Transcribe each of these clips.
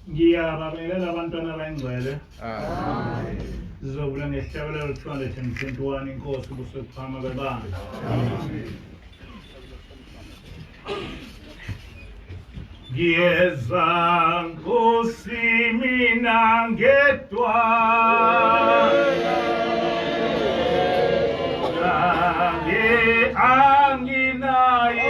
Ngiyababingelela abantwana abangcwele. Sizovula ngesihlabelelo 221 inkosi ubusukuphama bebandla. Ngiyeza Nkosi mina ngedwa anginaye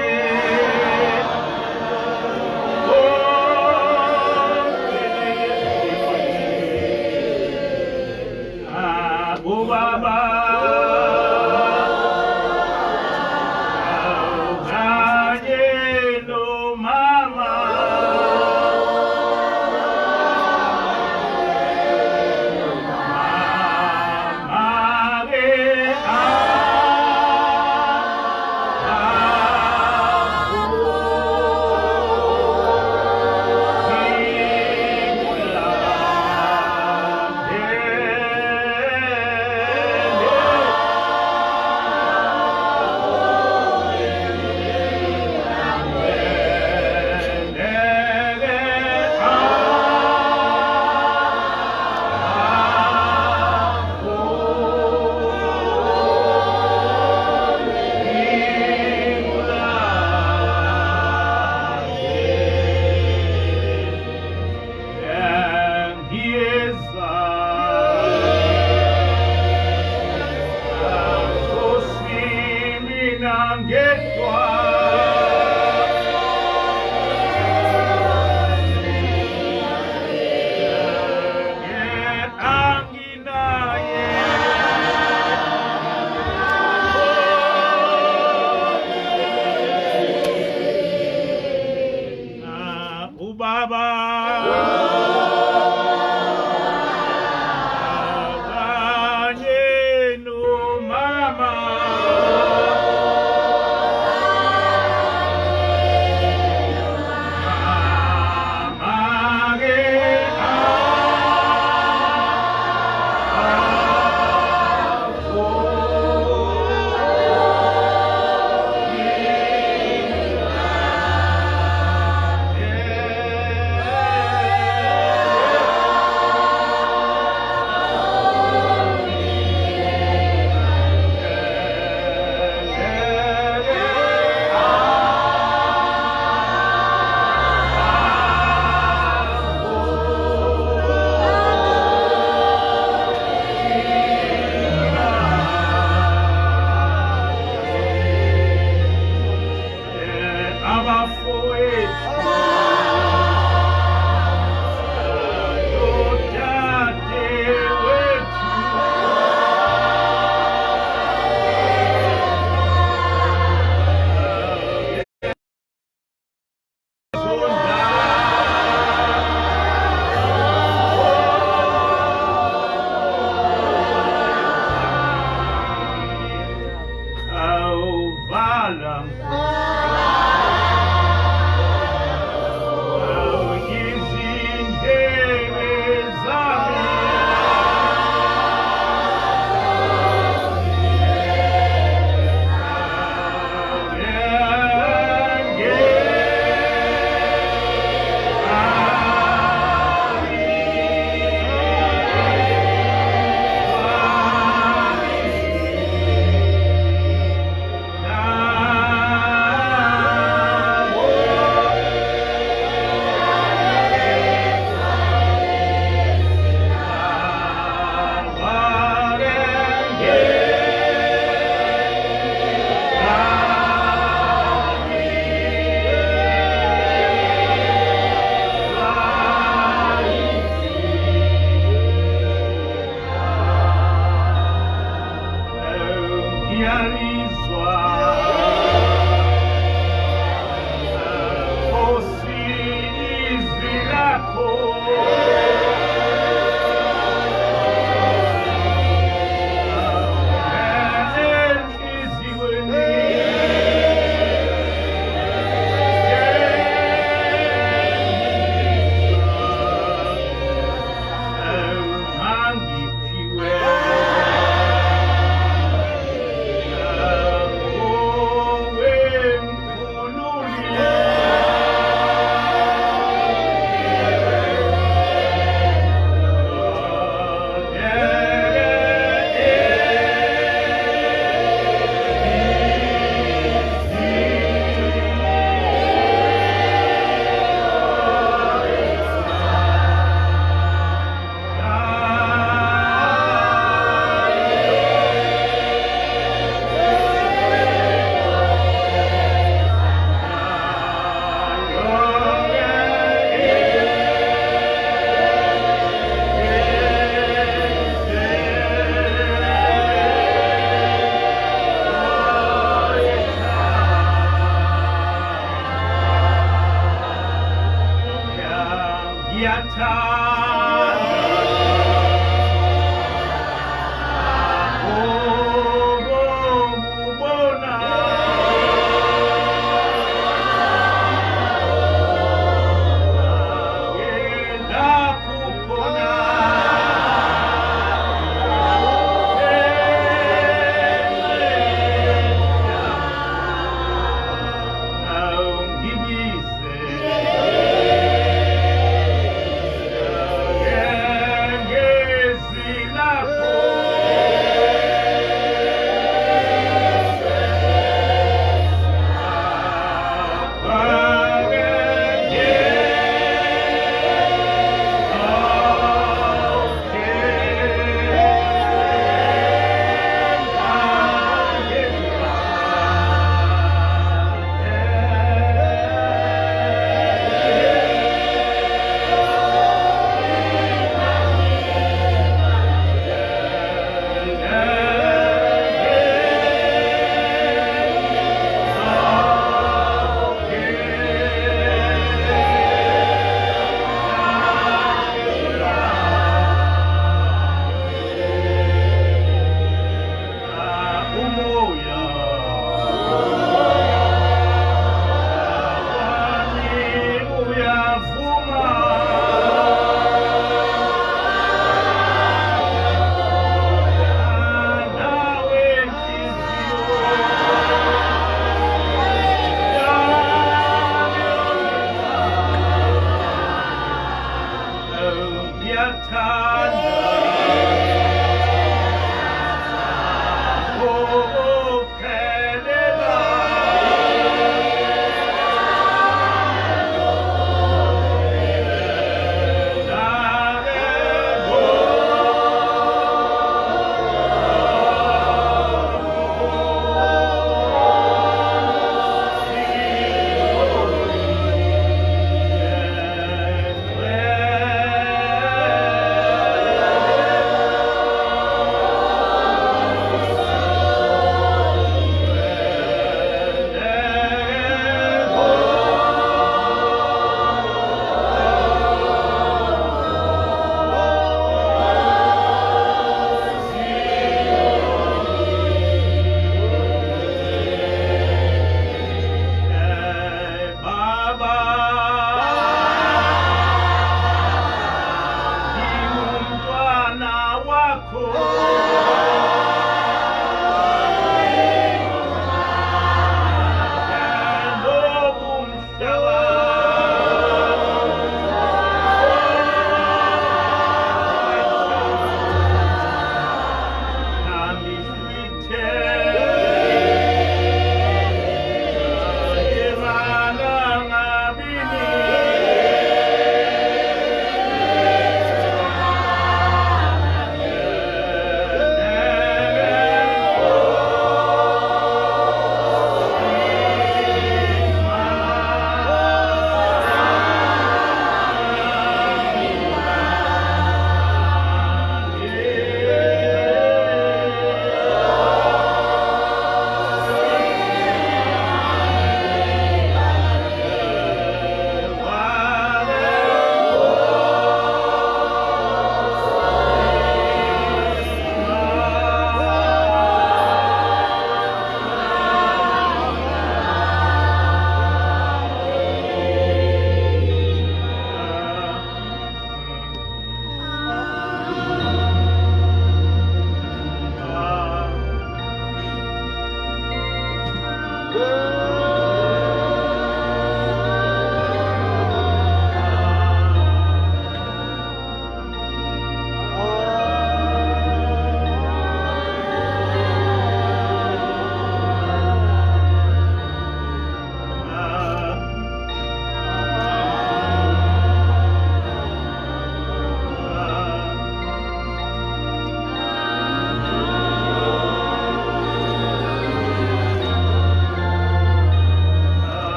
Baba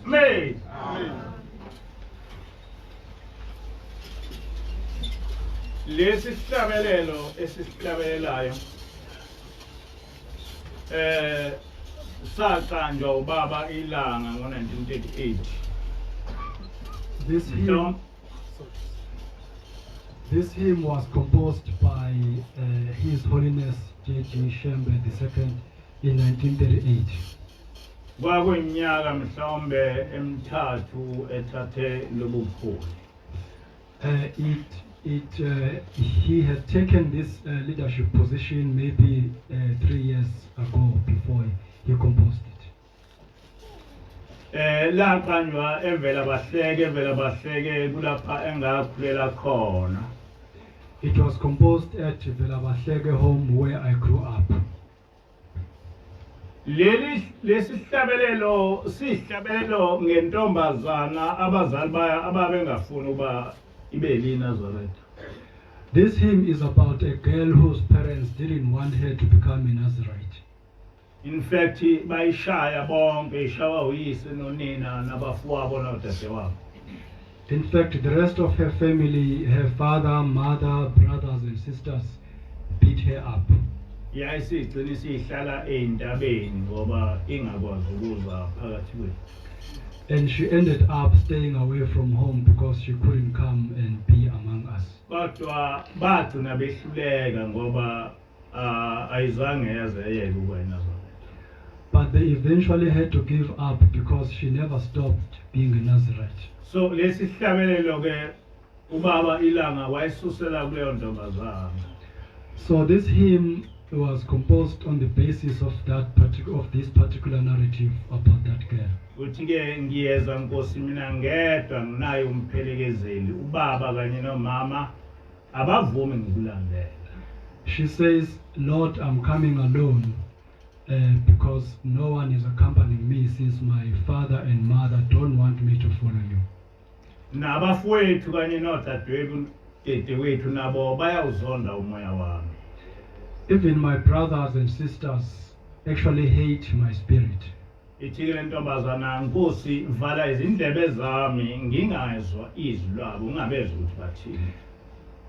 May. Lesi sihlabelelo esisihlabelelayo saqanjwa ubaba ilanga ngo-1938. This hymn was composed by His Holiness J.G. Shembe II in 1938. Kwakuyinyaka mhlawumbe emithathu ethathe lobu buholi. He had taken this leadership position maybe 3 years ago before he composed it. Laqanjwa evela bahleke kulapha engakhulela khona. It was composed at Velabahlege home where I grew up. Lesi sihlabelelo sihlabelelo ngentombazana abazali baya ababengafuni uba ibeli Nazareth. This hymn is about a girl whose parents didn't want her to become a Nazarite. In fact, bayishaya bonke ishawa uyise nonina nabafowabo nodadewabo. In fact, the rest of her family, her father, mother, brothers and sisters, beat her up. Yayisigcina sihlala entabeni ngoba ingakwazi ukuza phakathi kwethu. And she ended up staying away from home because she couldn't come and be among us. Kodwa bagcina behluleka ngoba ayizange yaze yeke ukuba eNazareth. But they eventually had to give up because she never stopped being a Nazarite. So lesi sihlabelelo ke ubaba ilanga wayesusela kuleyo ntombazana. So this hymn was composed on the basis of this particular narrative about that girl. Uthi ke ngiyeza Nkosi mina ngedwa nginayo umphelekezeli ubaba kanye nomama abavumi ngikulandela. She says, Lord, I'm coming alone because no one is accompanying me since my father and mother don't want me to follow you. Nabafowethu kanye nodadewethu nabo bayawuzonda umoya wami. Even my brothers and sisters actually hate my spirit. Ithi ke ntombazana Nkosi vala izindlebe zami ngingazwa izwi lwabo ungabezwa ukuthi bathini.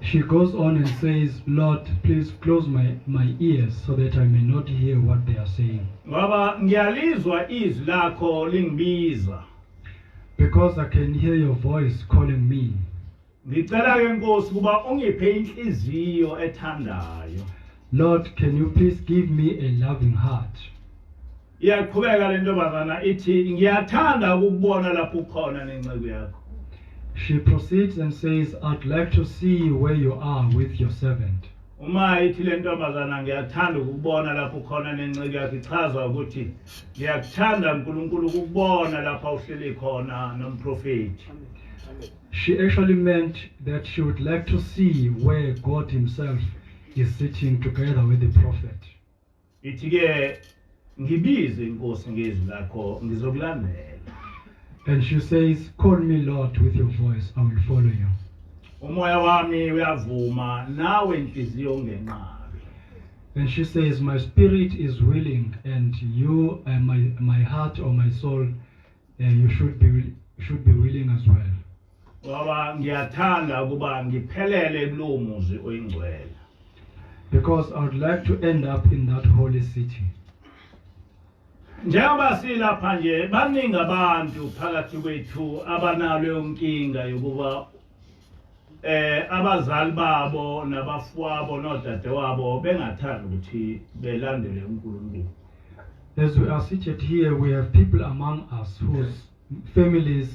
She goes on and says, Lord, please close my ears so that I may not hear what they are saying. Ngoba ngiyalizwa izwi lakho lingibiza. Because I can hear your voice calling me. Ngicela ke Nkosi kuba ungiphe inhliziyo ethandayo. Lord, can you please give me a loving heart? Iyaqhubeka le ntombazana ithi ngiyathanda ukubona lapho ukhona nenceku yakho. She proceeds and says, I'd like to see where you are with your servant. Uma ithi le ntombazana ngiyathanda ukubona lapho ukhona nenceku yakho ichaza ukuthi ngiyakuthanda uNkulunkulu ukubona lapha uhleli khona nomprofeti. She actually meant that she would like to see where God himself is sitting together with the prophet. Ithi ke ngibize Nkosi ngezwi lakho ngizokulandela. And she says, call me Lord with your voice, I will follow you. Umoya wami uyavuma nawe inhliziyo ungenqabi. And she says, my spirit is willing, and you, my heart or my soul, you should be willing as well. Ngoba ngiyathanda ukuba ngiphelele kulowo muzi oyingcwele. Because I would like to end up in that holy city. Njengoba silapha nje baningi abantu phakathi kwethu abanalo inkinga yokuba abazali babo nabafowabo nodadewabo bengathanda ukuthi belandele uNkulunkulu. As we are seated here, we have people among us whose families,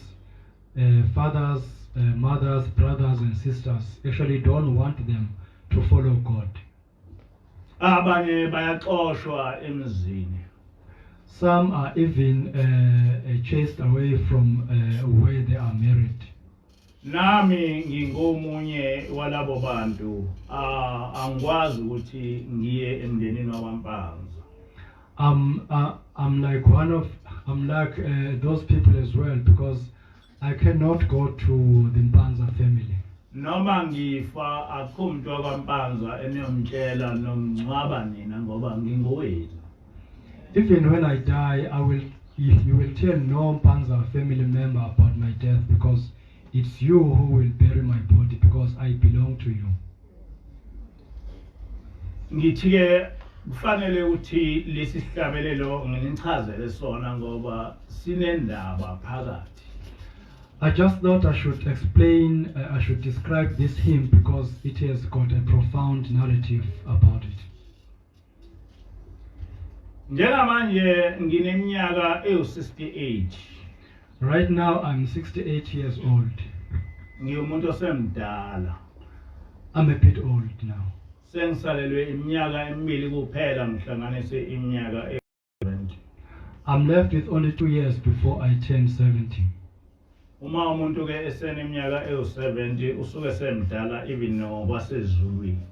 fathers, mothers, brothers and sisters actually don't want them to follow God. Abanye bayaxoshwa emzini. Some are even chased away from where they are married. Nami ngingomunye walabo bantu angikwazi ukuthi ngiye emndenini waMpanza. I'm like one I'm like those people as well, because I cannot go to the Mpanza family. Noma ngifa akho umuntu wakwaMpanza eniyomtshela nomncwaba nina ngoba ngingowenu. Even when I die, you will tell no Mpanza family member about my death, because it's you who will bury my body, because I belong to you. Ngithi ke kufanele ukuthi lesi sihlabelelo nginichazele sona ngoba sinendaba phakathi. I just thought I should explain, I should describe this hymn because it has got a profound narrative about it. Njengamanje ngineminyaka ewu68. Right now I'm 68 years old. Ngiyomuntu osemdala. I'm a bit old now. Sengisalelwe iminyaka emibili kuphela ngihlanganise iminyaka e70. I'm left with only 2 years before I turn 70. Uma umuntu ke eseneminyaka ewu70 usuke semdala even nokwasezulwini.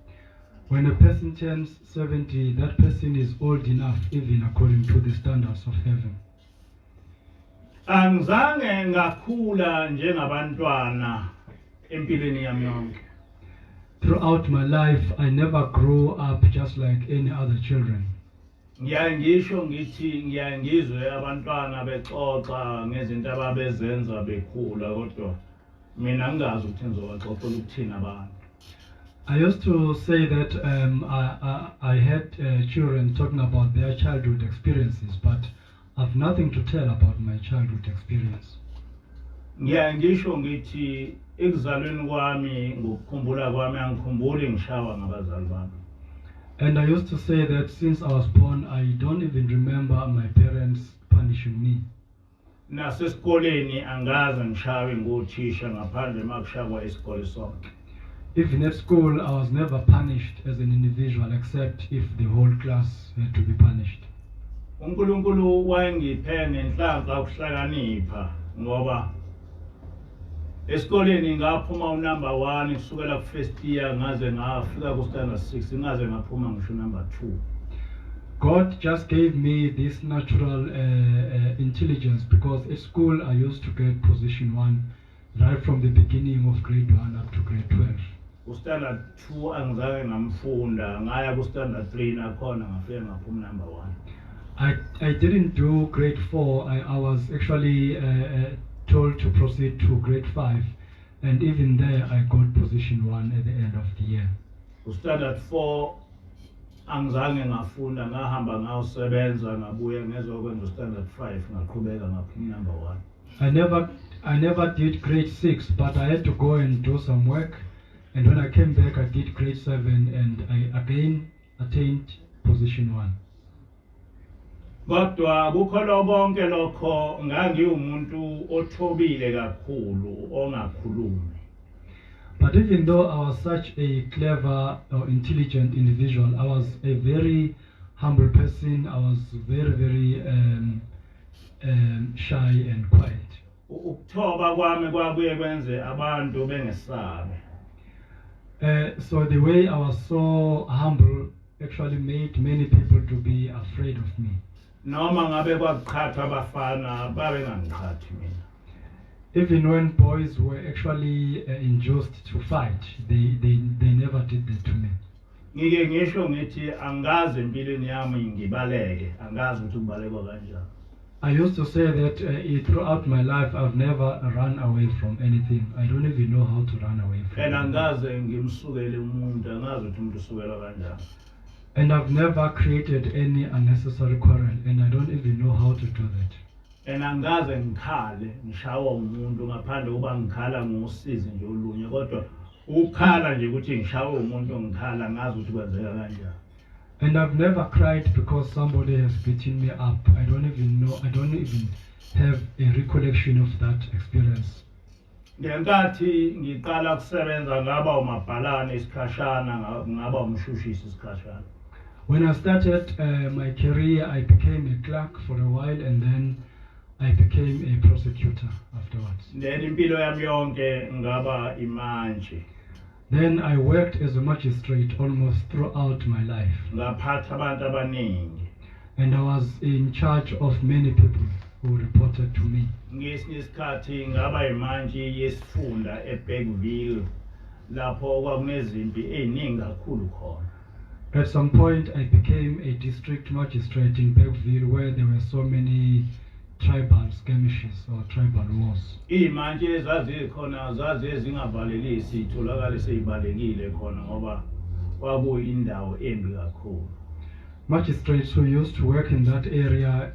When a person turns 70, that person is old enough even according to the standards of heaven. Angizange ngakhula njengabantwana empilweni yami yonke. Throughout my life, I never grew up just like any other children. Ngisho ngithi ngiyangizwe abantwana bexoxa ngezinto ababezenza bekhula kodwa mina ngingazi ukuthi ngizobaxoxela ukuthina abantu. I used to say that I had children talking about their childhood experiences, but I've nothing to tell about my childhood experience. Ngisho ngithi ekuzalweni kwami ngokukhumbula kwami angikhumbuli ngishawa ngabazali bami. And I used to say that since I was born, I don't even remember my parents punishing me. Nasesikoleni angaze ngishawe ngothisha ngaphandle makushaywa isikole sonke. Even at school, I was never punished as an individual except if the whole class had to be punished. uNkulunkulu wayengiphe nenhlanhla ukuhlakanipha ngoba esikoleni ngaphuma unumber 1 kusukela ku first year ngaze ngafika ku standard 6 ngaze ngaphuma ngisho number 2. God just gave me this natural intelligence, because at school I used to get position 1 right from the beginning of grade 1 up to grade 12. Ku standard 2 angizange ngamfunda ngaya ku standard 3 nakhona ngafika ngaphuma number 1. I didn't do grade 4. I was actually told to proceed to grade 5, and even there I got position 1 at the end of the year. Standard 4 angizange ngafunda ngahamba ngawusebenza ngabuya ngezokwenza standard 5 ngaqhubeka ngaphuma number 1. I never did grade 6, but I had to go and do some work, and when I came back I did grade 7 and I again attained position 1. Kodwa kukho bonke lokho ngangiwumuntu othobile kakhulu ongakhulumi. But even though I was such a clever or intelligent individual, I was a very humble person. I was very shy and quiet. Ukuthoba kwami kwabuye kwenze abantu bengesabe. So the way I was so humble actually made many people to be afraid of me. Noma ngabe kwakuqhatha abafana babengangiqhathi mina. Even when boys were actually induced to fight, they never did that to me. Ngike ngisho ngithi angazi empilweni yami ngibaleke, angazi ukuthi kubalekwa kanjani. I used to say that throughout my life I've never run away from anything. I don't even know how to run away from And anything. angaze ngimsukele umuntu, angazi ukuthi umuntu usukela kanjani. And I've never created any unnecessary quarrel, and I don't even know how to do that. And angaze ngikhale ngishawa umuntu ngaphandle kuba ngikhala ngosizi nje olunye kodwa ukukhala nje ukuthi ngishawe umuntu ngikhala ngazi ukuthi kwenzeka kanjani. And I've never cried because somebody has beaten me up. I don't even know, I don't even have a recollection of that experience. Ngenkathi ngiqala kusebenza ngaba umabhalane isikhashana ngaba umshushisi isikhashana. When I started my career, I became a clerk for a while, and then I became a prosecutor afterwards. Then impilo yami yonke ngaba imanje. Then I worked as a magistrate almost throughout my life. Ngaphatha abantu abaningi. And I was in charge of many people who reported to me. Ngesinye isikhathi ngaba imantshi yesifunda eBergville lapho kwakunezimpi eziningi kakhulu khona. At some point, I became a district magistrate in Bergville where there were so many tribal skirmishes or tribal wars. Imantshi ezazikhona zazingavalelisi itholakale seyibalekile khona ngoba kwakuyindawo embi kakhulu. Magistrates who used to work in that area,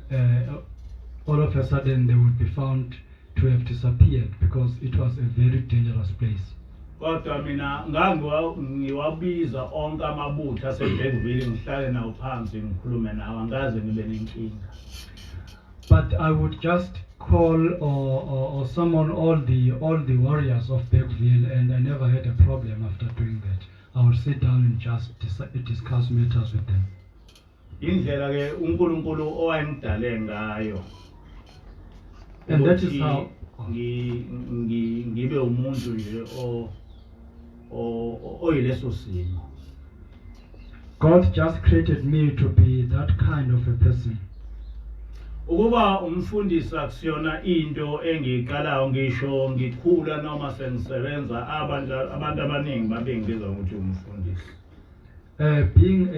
all of a sudden they would be found to have disappeared because it was a very dangerous place. Kodwa mina ngiwabiza onke amabutho aseBergville ngihlale nawo phansi ngikhulume nawo angaze ngibe nenkinga. But I would just call or summon all the warriors of Bergville, and I never had a problem after doing that. I would sit down and just discuss matters with them. Indlela ke uNkulunkulu owayengidale ngayo. And that is how ngibe umuntu nje oyileso simo. God just created me to be that kind of a person. Ukuba umfundisi akusiyona into engiqalayo ngisho ngikhula noma sengisebenza abantu abaningi babengibiza ukuthi umfundisi. Being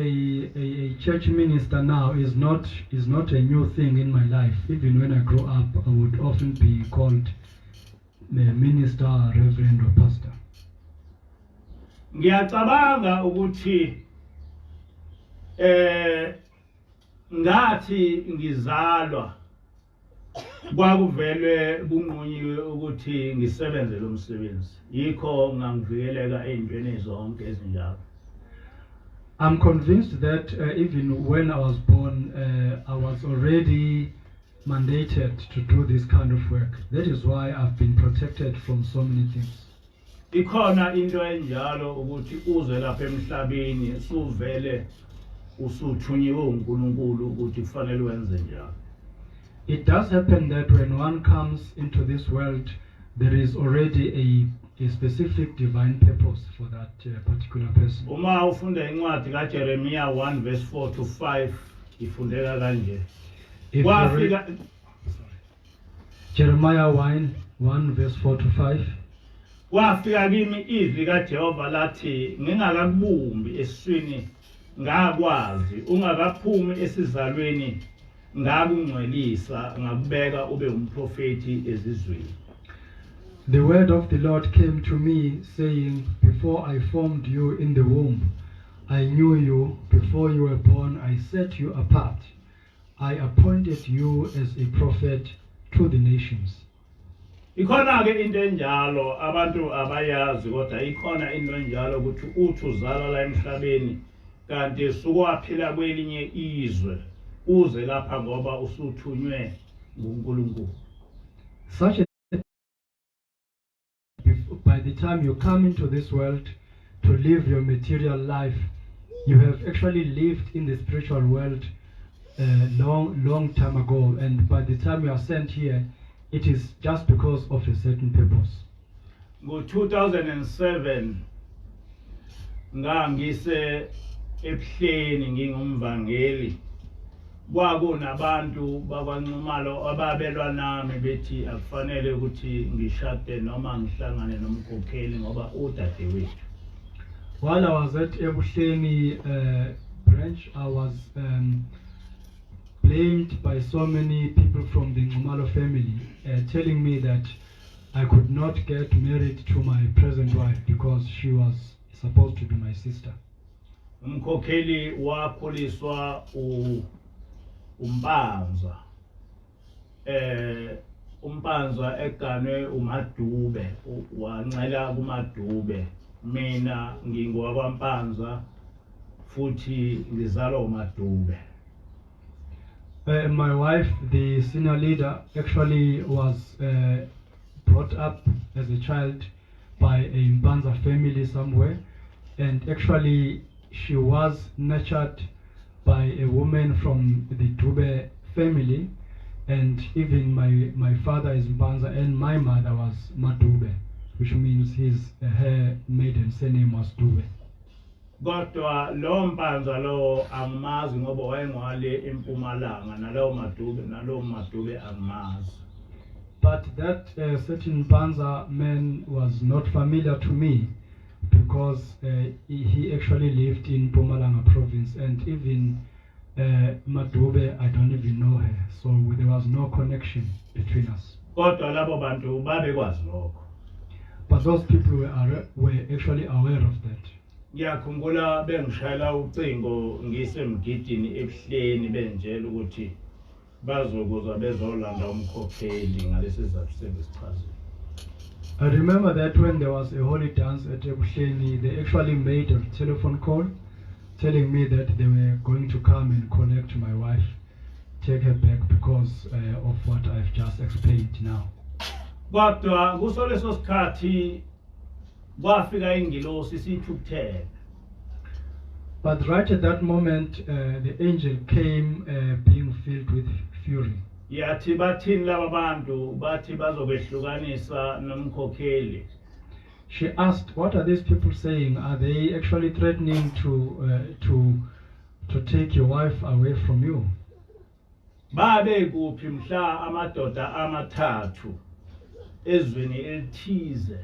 a church minister now is not a new thing in my life. Even when I grew up, I would often be called minister, reverend, or pastor. Ngiyacabanga ukuthi ngathi ngizalwa kwakuvele kunqunyiwe ukuthi ngisebenze lo msebenzi. Yikho ngangivikeleka ezintweni zonke ezinjalo. I'm convinced that even when I was born, I was already mandated to do this kind of work. That is why I've been protected from so many things. Ikhona into enjalo ukuthi uze lapha emhlabeni suvele usuthunyiwe uNkulunkulu ukuthi kufanele wenze njalo. It does happen that when one comes into this world, there is already a specific divine purpose for that particular person. Uma ufunda incwadi kaJeremiah 1 verse 4 to 5 ifundeka kanje. Jeremiah 1 verse 4 to 5. Kwafika kimi izwi kaJehova lathi ngingakakubumbi esiswini ngakwazi ungakaphumi esizalweni ngakungcwelisa ngakubeka ube umprofeti ezizweni. The word of the Lord came to me, saying, before I formed you in the womb, I knew you. Before you were born, I set you apart. I appointed you as a prophet to the nations. Ikhona ke into enjalo abantu abayazi kodwa ikhona into enjalo ukuthi uthi uzalwa la emhlabeni kanti sukwaphila kwelinye izwe uze lapha ngoba usuthunywe nguNkulunkulu. Such a by the time you come into this world to live your material life, you have actually lived in the spiritual world long time ago, and by the time you are sent here, it is just because of a certain purpose. Ngo 2007 ngangise ebuhleni ngingumvangeli kwakunabantu bakwaNcumalo ababelwa nami bethi akufanele ukuthi ngishade noma ngihlangane nomkhokheli ngoba udadewethu. While I was at Ebuhleni branch, I was blamed by so many people from the Ngumalo family, telling me that I could not get married to my present wife because she was supposed to be my sister. Umkhokheli wakhuliswa uMpanza. uMpanza eganwe uMadube, wancela kuMadube. Mina ngingowakwaMpanza futhi ngizalwa uMadube. My wife, the senior leader, actually was brought up as a child by a Mpanza family somewhere, and actually she was nurtured by a woman from the Dube family, and even my father is Mpanza and my mother was Madube, which means her maiden surname was Dube. kodwa lo Mpanza lo angimazi ngoba wayengwale eMpumalanga nalowo madube angimazi. But that certain Mpanza man was not familiar to me because he actually lived in Mpumalanga province, and even Madube, I don't even know her, so there was no connection between us. Kodwa labo bantu babekwazi lokho. But those people were actually aware of that. Ngiyakhumbula bengishayela ucingo ngisemgidini ebuhleni benjela ukuthi bazokuza bezolanda umkhokheli ngalesi sizathu sengisichazile. I remember that when there was a holy dance at Enkolweni, they actually made a telephone call telling me that they were going to come and collect my wife, take her back because of what I've just explained now. Kodwa kusoleso sikhathi kwafika ingilosi sithukuthele. But right at that moment, the angel came being filled with fury. Yathi bathini laba bantu bathi bazokwehlukanisa nomkhokheli. She asked, "What are these people saying? Are they actually threatening to take your wife away from you?" Babe kuphi mhla amadoda amathathu ezweni elithize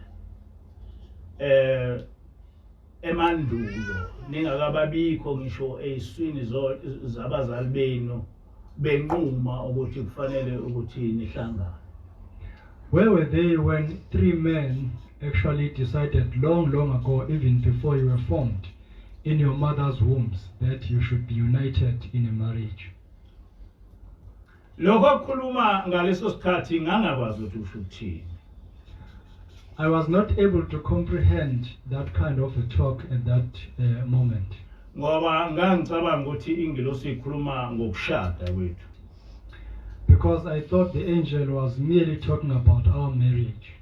emandulo ningakababikho ngisho eyiswini zabazali benu benquma ukuthi kufanele ukuthi nihlangane. Where were they when 3 men actually decided long ago, even before you were formed in your mother's wombs, that you should be united in a marriage? Lokho khuluma ngaleso sikhathi ngangakwazi ukuthi usho ukuthini. I was not able to comprehend that kind of a talk at that moment. Ngoba ngangicabanga ukuthi ingilosi ikhuluma ngokushada kwethu. Because I thought the angel was merely talking about our marriage.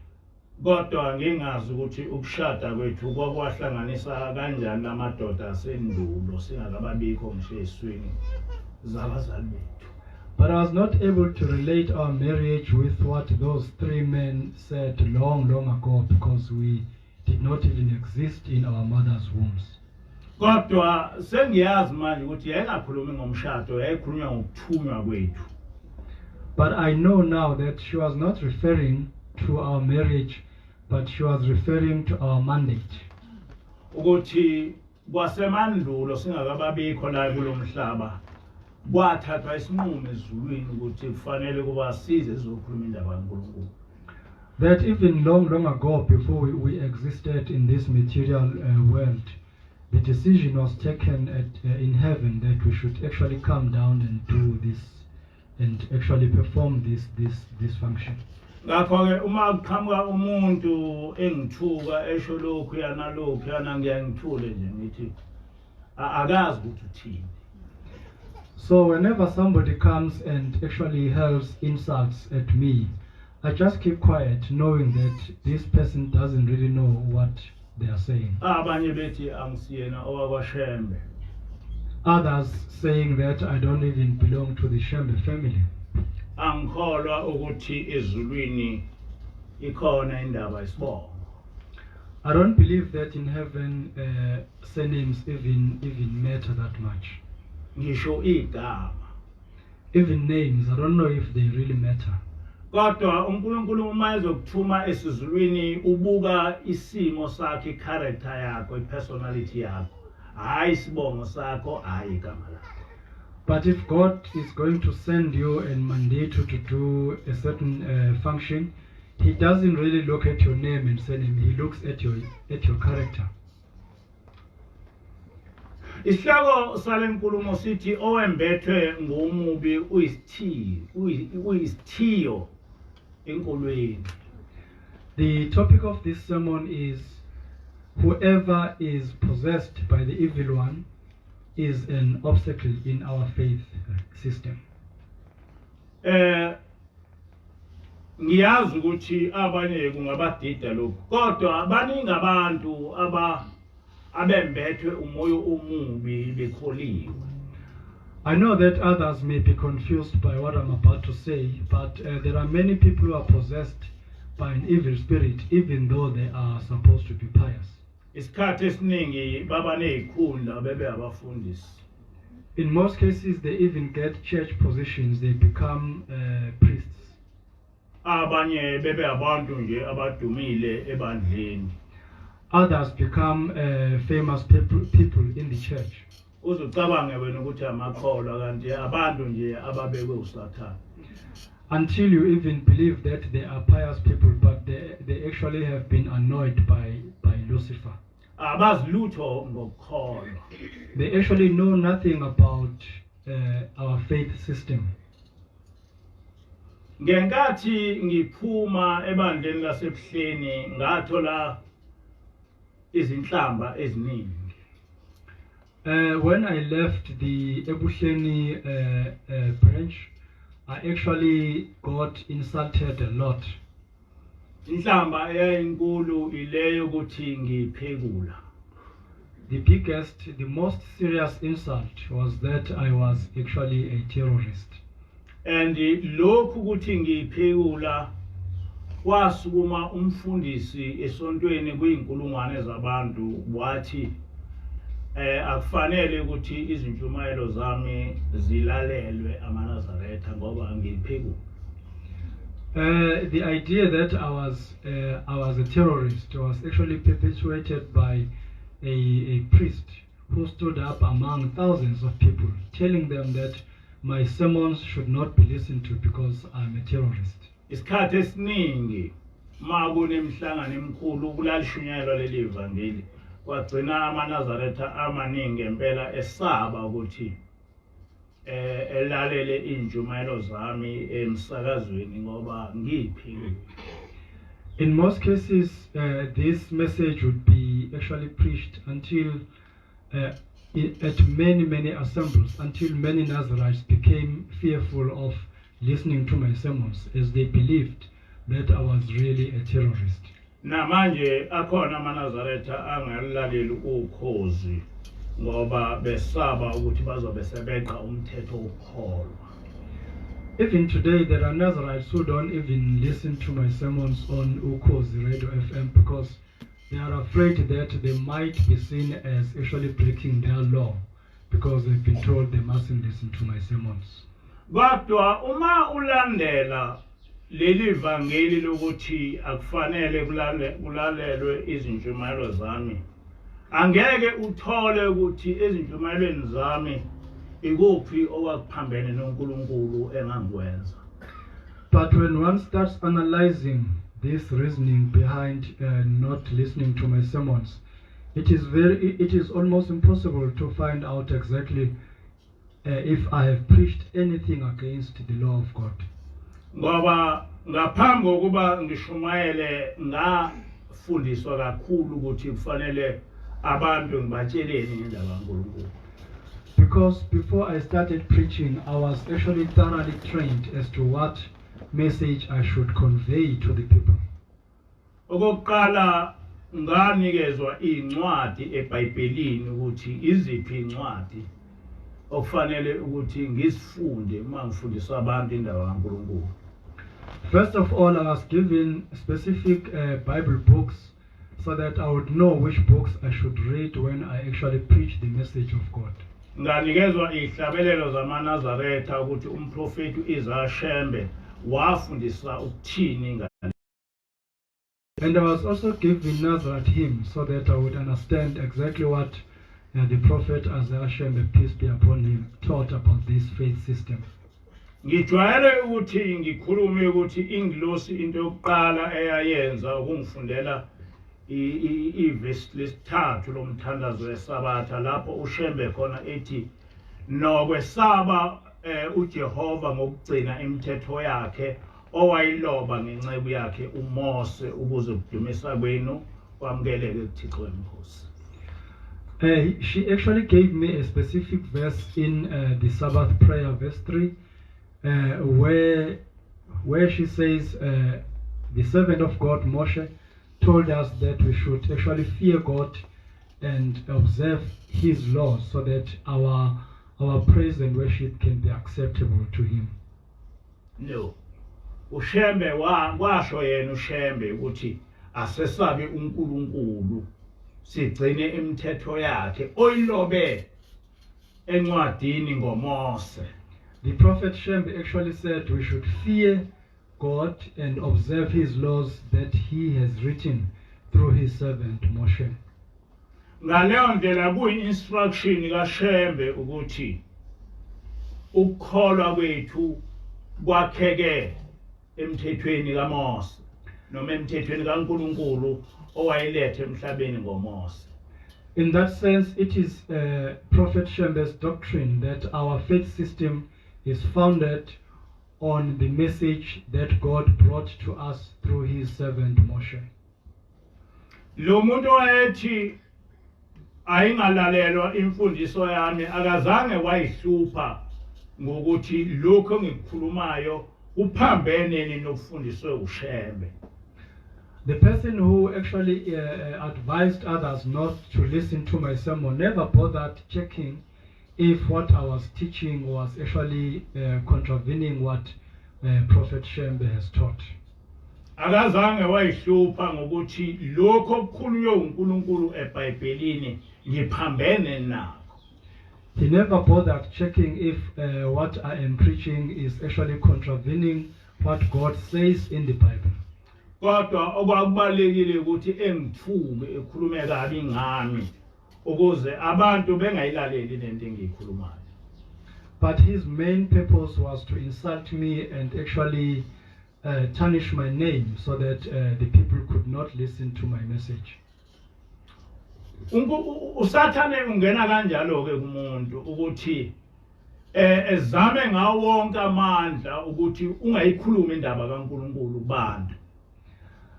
Kodwa ngingazi ukuthi ukushada kwethu kwakwahlanganisa kanjani lamadoda asendulo singakababikho ngisho eswini zabazali bethu. But I was not able to relate our marriage with what those 3 men said long ago, because we did not even exist in our mother's wombs. Kodwa sengiyazi manje ukuthi yayingakhulumi ngomshado, yayikhulunywa ngokuthunywa kwethu. But I know now that she was not referring to our marriage, but she was referring to our mandate. Ukuthi kwasemandulo singakababikho la kulomhlaba kwathathwa isinqumo ezulwini ukuthi kufanele kuba size sizokhuluma indaba kaNkulunkulu. That even long ago, before we existed in this material world, the decision was taken in heaven that we should actually come down and do this and actually perform this function. Ngakho-ke uma kuqhamuka umuntu engithuka esho lokhu yanalokhu yana ngiyangithule nje ngithi akazi ukuthi uthini. So whenever somebody comes and actually hurls insults at me, I just keep quiet, knowing that this person doesn't really know what they are saying. Abanye bethi angisiyena owakwaShembe. Others saying that I don't even belong to the Shembe family. Angikholwa ukuthi ezulwini ikhona indaba isibongo. I don't believe that in heaven surnames even matter that much. Ngisho igama. Even names, I don't know if they really matter. Kodwa uNkulunkulu uma ezokuthuma esizulwini ubuka isimo sakhe, character yakho, personality yakho, hayi isibongo sakho, hayi igama lakho. But if God is going to send you and mandate you to do a certain function, He doesn't really look at your name and surname. He looks at your character. Isihloko sale nkulumo sithi owembethwe ngomubi Uyisithiyo Enkolweni. The topic of this sermon is whoever is possessed by the evil one is an obstacle in our faith system. Ngiyazi ukuthi abanye kungabadida lokho, kodwa baningi abantu abembethwe umoya omubi bekholiwe. I know that others may be confused by what I'm about to say, but there are many people who are possessed by an evil spirit, even though they are supposed to be pious. isikhathi esiningi baba nezikhundla bebe abafundisi. In most cases, they even get church positions. They become priests. Abanye bebe abantu nje abadumile ebandleni. Others become famous people in the church. Uzucabange wena ukuthi amakholwa kanti abantu nje ababekwe uSathane. Until you even believe that they are pious people, but they actually have been annoyed by Lucifer. Abazilutho ngokukholwa. They actually know nothing about our faith system. Ngenkathi ngiphuma ebandleni lasebuhleni ngathola izinhlamba eziningi. When I left the Ebuhleni branch, I actually got insulted a lot. Inhlamba eyayinkulu ileyo ukuthi ngiphekula. The biggest, the most serious insult was that I was actually a terrorist. And lokhu ukuthi ngiphekula kwasukuma umfundisi esontweni kuyinkulungwane zabantu wathi akufanele ukuthi izintshumayelo zami zilalelwe amaNazaretha ngoba ngiphekula. The idea that I was a terrorist was actually perpetuated by a priest who stood up among thousands of people, telling them that my sermons should not be listened to because I'm a terrorist. Isikhathi esiningi makunemhlangano emikhulu kulalishunyayelwa leli ivangeli kwagcina amaNazaretha amaningi ngempela esaba ukuthi elalele injumayelo zami emsakazweni ngoba ngiphikile. In most cases, this message would be actually preached until at many assemblies, until many Nazarites became fearful of listening to my sermons, as they believed that I was really a terrorist. Namanje akhona amaNazaretha angalaleli ukhozi ngoba besaba ukuthi bazobe sebeqa umthetho wokholwa. Even today, there are Nazarites who don't even listen to my sermons on Ukhozi Radio FM because they are afraid that they might be seen as actually breaking their law because they've been told they mustn't listen to my sermons. Kodwa uma ulandela leli vangeli lokuthi akufanele kulalelwe izintshumayelo zami, angeke uthole ukuthi ezintshumayelweni zami ikuphi okwakuphambene noNkulunkulu engangikwenza. But when one starts analyzing this reasoning behind not listening to my sermons, it is almost impossible to find out exactly if I have preached anything against the law of God. Ngoba ngaphambi kokuba ngishumayele ngafundiswa kakhulu ukuthi kufanele abantu ngibatsheleni ngendaba kaNkulunkulu. Because before I started preaching, I was actually thoroughly trained as to what message I should convey to the people. Okokuqala nganikezwa incwadi eBhayibhelini ukuthi iziphi incwadi okufanele ukuthi ngisifunde uma ngifundisa abantu indaba kaNkulunkulu. First of all, I was given specific Bible books so that I would know which books I should read when I actually preach the message of God. Nganikezwa ihlabelelo zamaNazaretha ukuthi umprofeti uIsaiah wafundisa ukuthini ngale. And I was also given Nazareth hymns so that I would understand exactly what the prophet Isaiah, peace be upon him, taught about this faith system. Ngijwayele ukuthi ngikhulume ukuthi ingilosi into yokuqala eyayenza ukungifundela ivesi lesithathu lomthandazo weSabatha lapho uShembe khona ethi nokwesaba uJehova ngokugcina imithetho yakhe owayiloba ngenceku yakhe uMose ukuze kudumisa kwenu kwamukeleke kuThixo eMkhosi. She actually gave me a specific verse in the Sabbath prayer, verse 3, where she says, the servant of God, Moshe, told us that we should actually fear God and observe his laws so that our praise and worship can be acceptable to him. No. Ushembe washo yena uShembe ukuthi asesabe uNkulunkulu sigcine imithetho yakhe oyilobe encwadini ngoMose. The prophet Shembe actually said we should fear God and observe his laws that he has written through his servant Moshe. Ngaleyo ndlela kuyi-instruction kaShembe ukuthi ukukholwa kwethu kwakheke emthethweni kaMose noma emthethweni kaNkulunkulu owayelethe emhlabeni ngoMose. In that sense, it is Prophet Shembe's doctrine that our faith system is founded on the message that God brought to us through his servant Moshe. Lo muntu wayethi ayingalalelwa imfundiso yami akazange wayihlupha ngokuthi lokho engikukhulumayo kuphambene nokufundiswe uShembe. The person who actually advised others not to listen to my sermon never bothered checking if what I was teaching was actually contravening what Prophet Shembe has taught. Akazange wayihlupha ngokuthi lokho okukhulunywe uNkulunkulu eBhayibhelini ngiphambene nakho. He never bothered checking if what I am preaching is actually contravening what God says in the Bible. Kodwa okwakubalekile ukuthi engithuke ekhulume kabi ngami ukuze abantu bengayilaleli lento engiyikhulumayo. But his main purpose was to insult me and actually tarnish my name so that the people could not listen to my message. Usathane ungena kanjalo ke kumuntu ukuthi ezame ngawo wonke amandla ukuthi ungayikhuluma indaba kaNkulunkulu kubantu.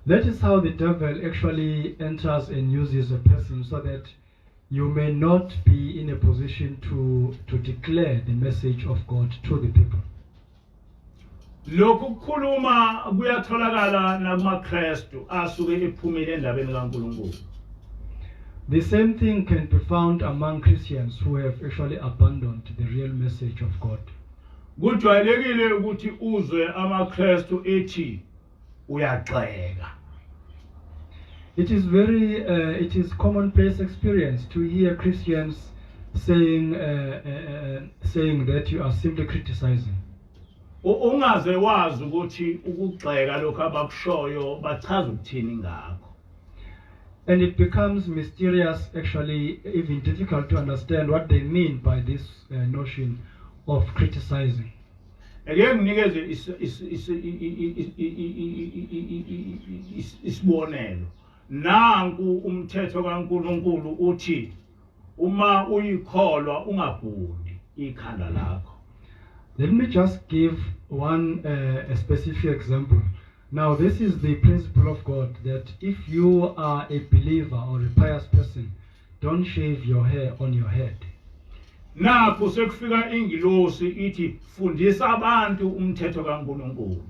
That is how the devil actually enters and uses a person so that you may not be in a position to declare the message of God to the people. Lokhu kukhuluma kuyatholakala nakumaKristu asuke ephumile endabeni kaNkulunkulu. The same thing can be found among Christians who have actually abandoned the real message of God. Kujwayelekile ukuthi uzwe amaKristu ethi uyagxeka. It is commonplace experience to hear Christians saying that you are simply criticizing. Ungaze wazi ukuthi ukugxeka lokho abakushoyo bachaza ukuthini ngakho. And it becomes mysterious, actually even difficult to understand what they mean by this notion of criticizing. Again, nginikeze isibonelo. Nanku umthetho kaNkulunkulu uthi uma uyikholwa ungabhundi ikhanda lakho. Let me just give one a specific example. Now, this is the principle of God that if you are a believer or a pious person, don't shave your hair on your head. Nakho sekufika ingilosi ithi fundisa abantu umthetho kaNkulunkulu.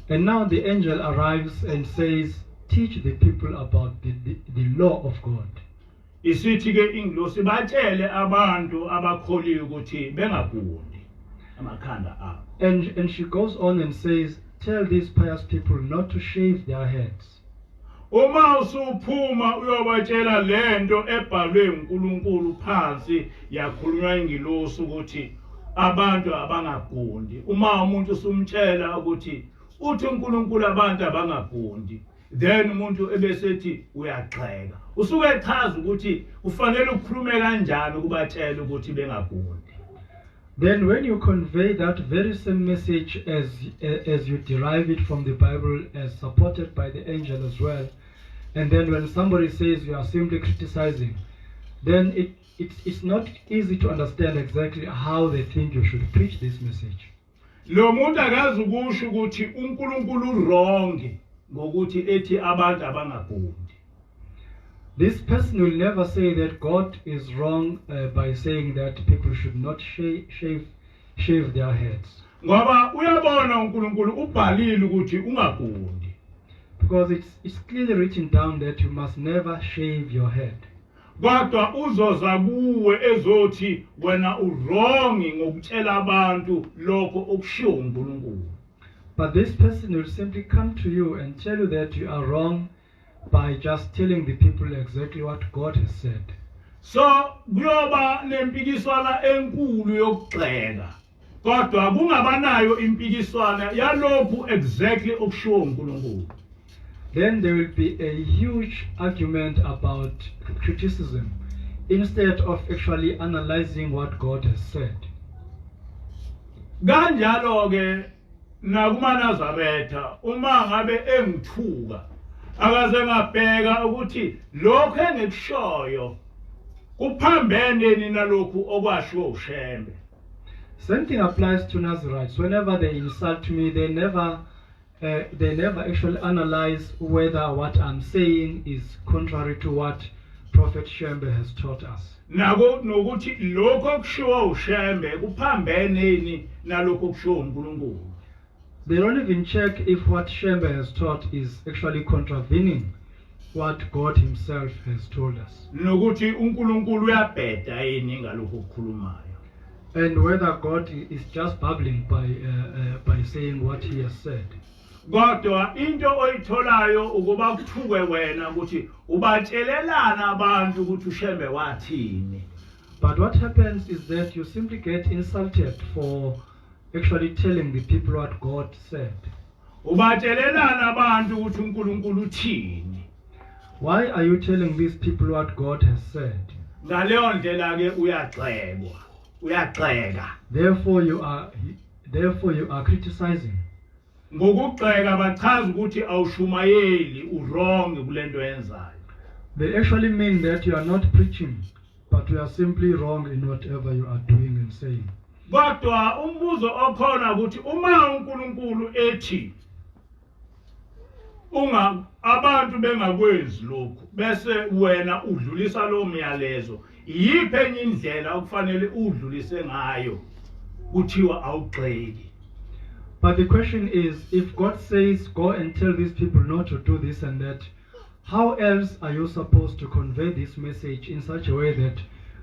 And now the angel arrives and says, teach the people about the law of God. Isithi ke ingilosi batshele abantu abakholiwe ukuthi bengabhundi amakhanda abo. And she goes on and says, tell these pious people not to shave their heads. Uma usuphuma uyobatshela lento ebhalwe uNkulunkulu phansi yakhulunywa ingilosi ukuthi abantu abangabhundi. Uma umuntu usumtshela ukuthi uthi uNkulunkulu abantu abangabhundi, then umuntu ebesethi uyagxeka. Usuke echaza ukuthi ufanele ukukhulume kanjani ukubatshela ukuthi bengabhundi. Then when you convey that very same message as you derive it from the Bible, as supported by the angel as well, and then when somebody says you are simply criticizing, then it's not easy to understand exactly how they think you should preach this message. Lo muntu akazi ukusho ukuthi uNkulunkulu wrong ngokuthi ethi abantu abangabhundi. This person will never say that God is wrong by saying that people should not shave their heads. Ngoba uyabona uNkulunkulu ubhalile ukuthi ungabhundi. Because it's clearly written down that you must never shave your head. Kodwa uzoza kuwe ezothi wena wrong ngokutshela abantu lokho okushiwo uNkulunkulu. But this person will simply come to you and tell you that you are wrong by just telling the people exactly what God has said. So kuyoba nempikiswana enkulu yokugxeka kodwa kungabanayo impikiswana yalokhu exactly okushiwo uNkulunkulu. Then there will be a huge argument about criticism instead of actually analyzing what God has said. Kanjalo ke nakumaNazaretha uma ngabe engithuka akaze ngabheka ukuthi lokho engikushoyo kuphambene nalokhu okwashiwo uShembe. Same thing applies to Nazarites. Whenever they insult me, they never actually analyze whether what I'm saying is contrary to what Prophet Shembe has taught us. Nako nokuthi lokho okushiwo uShembe kuphambene nalokho okushiwo uNkulunkulu. They don't even check if what Shembe has taught is actually contravening what God himself has told us. Nokuthi uNkulunkulu uyabheda yini ngalokho okukhulumayo. And whether God is just babbling by saying what he has said. Kodwa into oyitholayo ukuba kuthuke wena ukuthi ubatshelelana abantu ukuthi uShembe wathini. But what happens is that you simply get insulted for actually telling the people what God said. Ubatshelelana abantu ukuthi uNkulunkulu uthini. Why are you telling these people what God has said? Ngaleyo ndlela ke uyagxekwa, uyagxeka. Therefore you are criticizing. Ngokugxeka bachaza ukuthi awushumayeli uwrong kulento yenzayo. They actually mean that you are not preaching, but you are simply wrong in whatever you are doing and saying. Kodwa umbuzo okhona ukuthi uma uNkulunkulu ethi abantu bengakwenzi lokho bese wena udlulisa lo myalezo yiphi enye indlela okufanele udlulise ngayo kuthiwa awugxeki. But the question is, if God says go and tell these people not to do this and that, how else are you supposed to convey this message in such a way that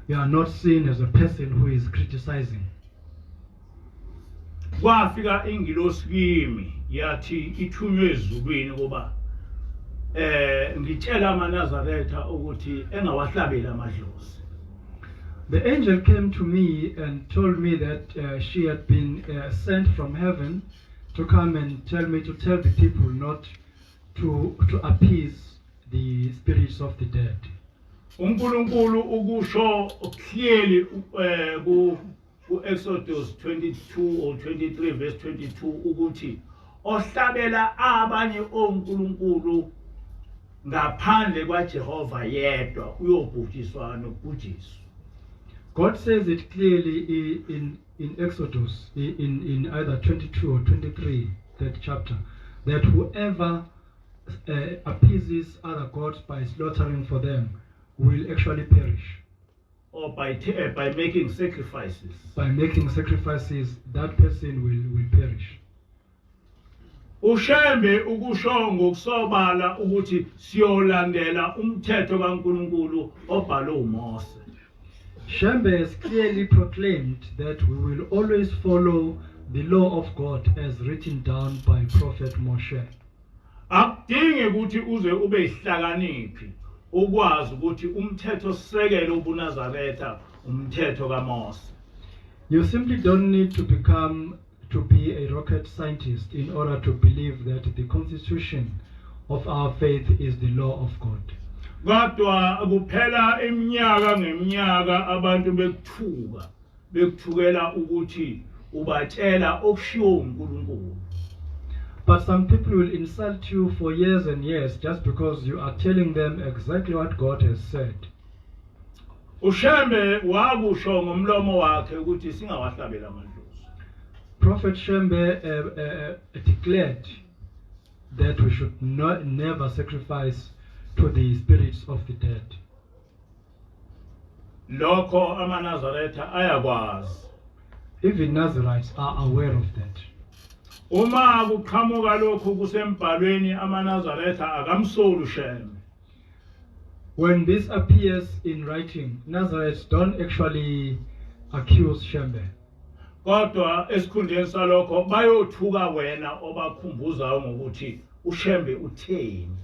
you are not seen as a person who is criticizing? Kwafika ingilosi kimi yathi ithunywe ezulwini kuba ngitshela amaNazaretha ukuthi engawahlabela amadlozi. The angel came to me and told me that she had been sent from heaven to come and tell me to tell the people not to appease the spirits of the dead. uNkulunkulu ukusho clearly ku Exodus 22 or 23 verse 22 ukuthi ohlabela abanye onkulunkulu ngaphandle kwaJehova yedwa uyobhujiswa nokubhujiswa. God says it clearly in Exodus, in either 22 or 23, that chapter, that whoever appeases other gods by slaughtering for them will actually perish. Or by making sacrifices. By making sacrifices, that person will perish. uShembe ukusho ngokusobala ukuthi siyolandela umthetho kaNkulunkulu obhalwe uMose. Shembe has clearly proclaimed that we will always follow the law of God as written down by Prophet Moshe. Akudingi ukuthi uze ube ihlakaniphi ukwazi ukuthi umthetho sisekelo ubuNazaretha umthetho kaMose. You simply don't need to be a rocket scientist in order to believe that the constitution of our faith is the law of God. Kodwa kuphela iminyaka ngeminyaka abantu bekuthukela ukuthi ubatshela okushiwo uNkulunkulu. But some people will insult you for years and years just because you are telling them exactly what God has said. uShembe wakusho ngomlomo wakhe ukuthi singawahlabela amadlozi. Prophet Shembe declared that we should never sacrifice to the spirits of the dead. Lokho amaNazaretha ayakwazi. Even Nazarites are aware of that. Uma kuqhamuka lokho kusembhalweni amaNazaretha akamsoli uShembe. When this appears in writing, Nazarites don't actually accuse Shembe. Kodwa esikhundleni salokho bayothuka wena obakhumbuzayo ngokuthi uShembe utheni.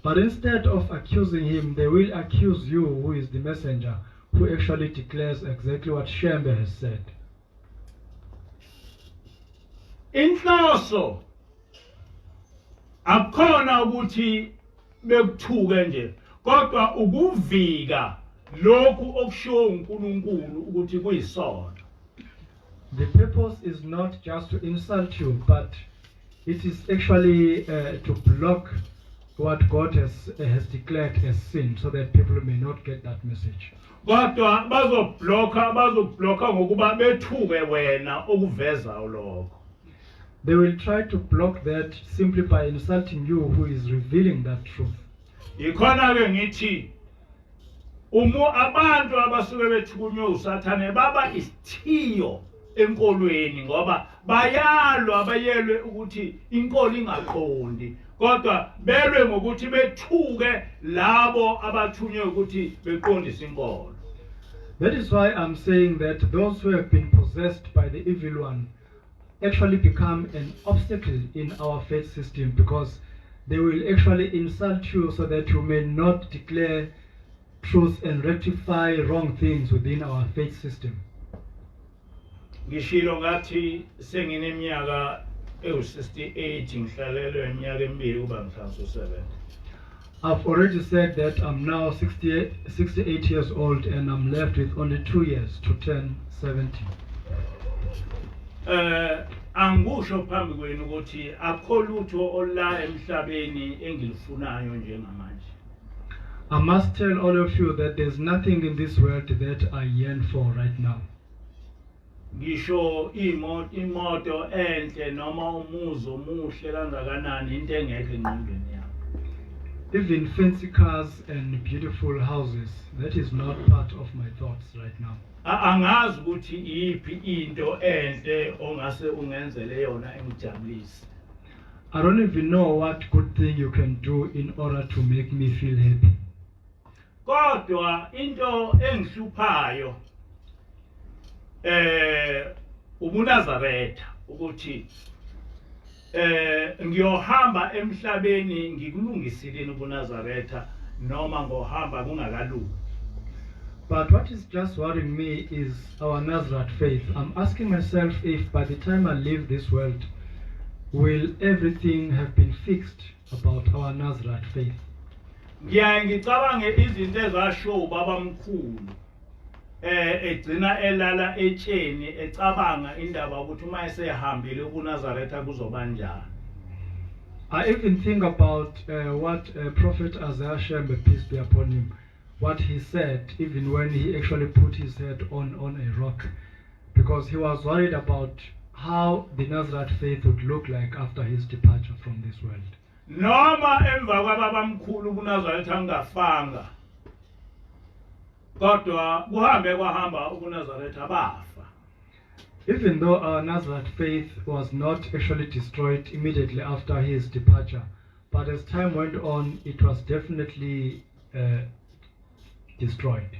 But instead of accusing him, they will accuse you, who is the messenger, who actually declares exactly what Shembe has said. Inhloso akukhona ukuthi bekuthuke nje kodwa ukuvika lokhu okushiwo uNkulunkulu ukuthi kuyisono. The purpose is not just to insult you, but it is actually to block what God has declared as sin, so that people may not get that message. Kodwa bazobloka ngokuba bethuke wena okuveza lokho. They will try to block that simply by insulting you, who is revealing that truth. Ikhona ke ngithi abantu abasuke bethukunywe uSathane baba isithiyo enkolweni ngoba bayelwe ukuthi inkolo ingaqondi kodwa belwe ngokuthi bethuke labo abathunywe ukuthi beqondise inkolo. That is why I'm saying that those who have been possessed by the evil one actually become an obstacle in our faith system, because they will actually insult you so that you may not declare truth and rectify wrong things within our faith system. Ngishilo ngathi sengineminyaka ewu68 ngihlalelwe iminyaka emibili kuba mhlanso 7. I've already said that I'm now 68 years old and I'm left with only 2 years to turn 70. Angusho phambi kwenu ukuthi akho lutho ola emhlabeni engilifunayo njengamanje. I must tell all of you that there's nothing in this world that I yearn for right now. Ngisho imoto enhle noma umuzi omuhle kangakanani into engekho engqondweni yami. Even fancy cars and beautiful houses, that is not part of my thoughts right now. Angazi ukuthi iyiphi into enhle ongase ungenzele yona engijabulise. I don't even know what good thing you can do in order to make me feel happy. Kodwa into engihluphayo ubuNazaretha ukuthi ngiyohamba emhlabeni ngikulungisileni ubuNazaretha noma ngohamba kungakalungi. But what is just worrying me is our Nazareth faith. I'm asking myself if by the time I leave this world, will everything have been fixed about our Nazareth faith? Ngiyaye ngicabange izinto ezasho ubabamkhulu egcina elala etsheni ecabanga indaba ukuthi uma esehambile kuNazaretha kuzoba njani. I even think about what Prophet Isaiah Shembe, peace be upon him, what he said even when he actually put his head on a rock, because he was worried about how the Nazareth faith would look like after his departure from this world. Noma emva kwababamkhulu kuNazaretha ngafanga kodwa kuhambe kwahamba ubuNazaretha bafa. Even though our Nazareth faith was not actually destroyed immediately after his departure, but as time went on, it was definitely destroyed.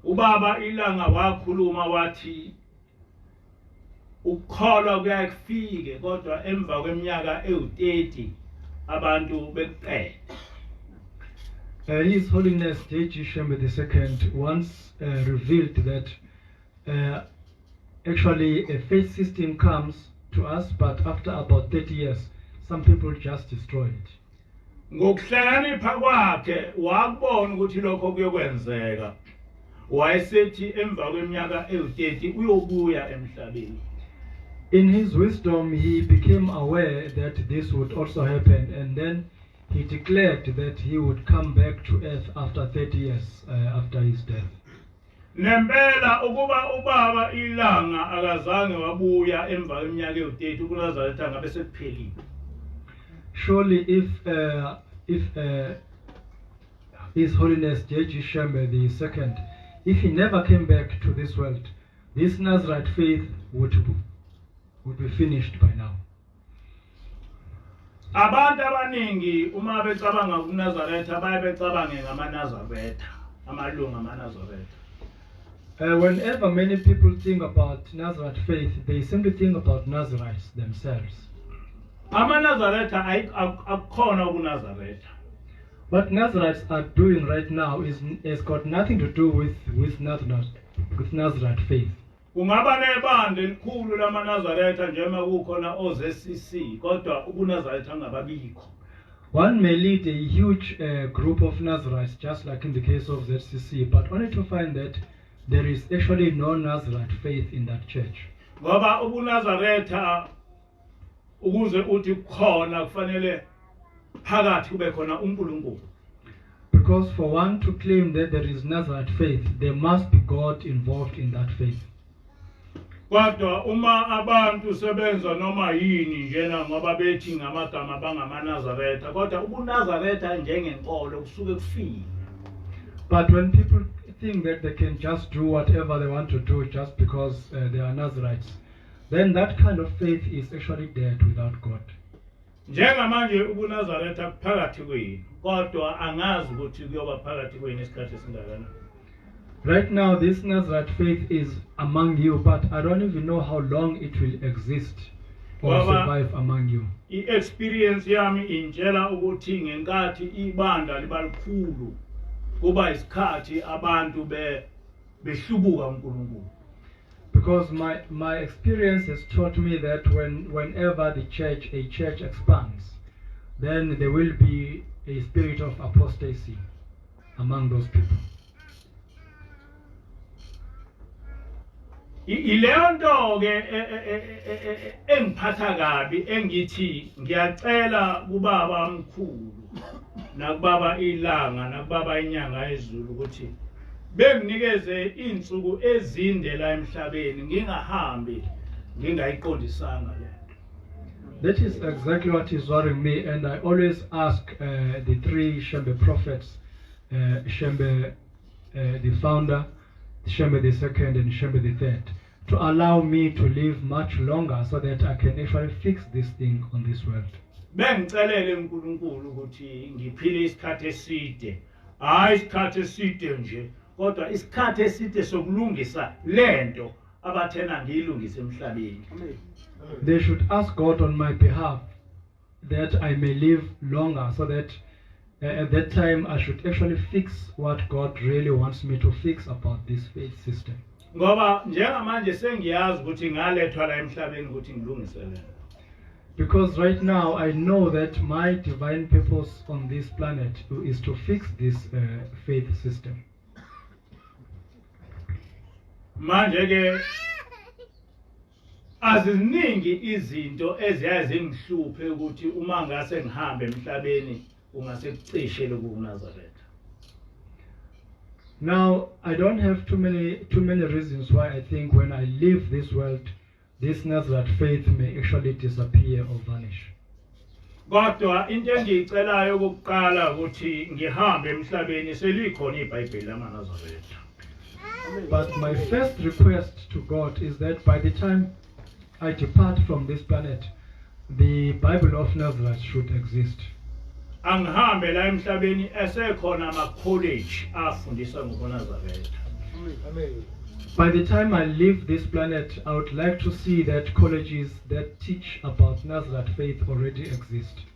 Ubaba ilanga wakhuluma wathi ukukholwa kuyafike kodwa emva kweminyaka ewu30 abantu beqeda. His Holiness J.G. Shembe II once revealed that actually a faith system comes to us, but after about 30 years, some people just destroy it. Ngokuhlakanipha kwakhe wakubona ukuthi lokho kuyokwenzeka. Wayesethi emva kweminyaka ewu30 uyobuya emhlabeni. In his wisdom, he became aware that this would also happen, and then he declared that he would come back to earth after 30 years after his death. Nempela ukuba ubaba ilanga akazange wabuya emva kweminyaka ewu30 kuNazaretha ngabe sekuphelile. Surely if His Holiness J.G. Shembe II, if he never came back to this world, this Nazarite faith would be finished by now. Abantu abaningi uma becabanga kuNazaretha bayebecabange ngamaNazaretha, amalungu amaNazaretha. Whenever many people think about Nazarite faith, they simply think about Nazarites themselves. AmaNazaretha akukhona kuNazaretha. What Nazarites are doing right now has got nothing to do with Nazarite faith. Kungaba nebandla elikhulu lamaNazaretha njengoba kukhona oze-CC kodwa ubuNazaretha angababikho. One may lead a huge group of Nazarites, just like in the case of ZCC, but only to find that there is actually no Nazarite faith in that church. Ngoba ubuNazaretha ukuze uthi khona kufanele phakathi kube khona uNkulunkulu. Because for one to claim that there is Nazarite faith, there must be God involved in that faith. Kodwa uma abantu sebenza noma yini njena ngoba bethi ngamagama bangamaNazaretha kodwa ubuNazaretha njengenkolo kusuke kufile. But when people think that they can just do whatever they want to do just because they are Nazarites, then that kind of faith is actually dead without God. Njengamanje ubuNazaretha phakathi kwenu kodwa angazi ukuthi kuyoba phakathi kwenu isikhathi esingakanani. Right now, this Nazarite faith is among you, but I don't even know how long it will exist or survive among you. I-experience yami intshela ukuthi ngenkathi ibandla libalikhulu kuba isikhathi abantu behlubuka uNkulunkulu. Because my experience has taught me that whenever a church expands, then there will be a spirit of apostasy among those people. Ilento ke engiphatha kabi engithi ngiyacela kubaba omkhulu nakubaba ilanga nakubaba inyanga ezulu ukuthi benginikeze insuku ezinde la emhlabeni ngingahambi ngingayiqondisanga lento. That is exactly what is worrying me, and I always ask the three Shembe prophets, Shembe the founder, Shembe the second, and Shembe the third, to allow me to live much longer so that I can actually fix this thing on this world. Bengicelele uNkulunkulu ukuthi ngiphile isikhathi eside, hayi isikhathi eside nje, kodwa isikhathi eside sokulungisa lento abathena ngiyilungise emhlabeni. They should ask God on my behalf that I may live longer so that at that time I should actually fix what God really wants me to fix about this faith system. Ngoba njengamanje sengiyazi ukuthi ngalethwa la emhlabeni ukuthi ngilungise lento. Because right now I know that my divine purpose on this planet is to fix this faith system. Manje ke aziningi izinto eziyazinghluphe ukuthi uma ngase ngihambe emhlabeni ungase kucishe lokuNazaretha. Now I don't have too many reasons why I think when I leave this world, this Nazarite faith may actually disappear or vanish. Kodwa into engiyicelayo ukuqala ukuthi ngihambe emhlabeni selikhona iBhayibheli lamaNazaretha. But my first request to God is that by the time I depart from this planet, the Bible of Nazareth should exist. Angihambe la emhlabeni esekhona ama-college afundisa ngobuNazaretha. Amen. By the time I leave this planet, I would like to see that colleges that teach about Nazareth faith already exist.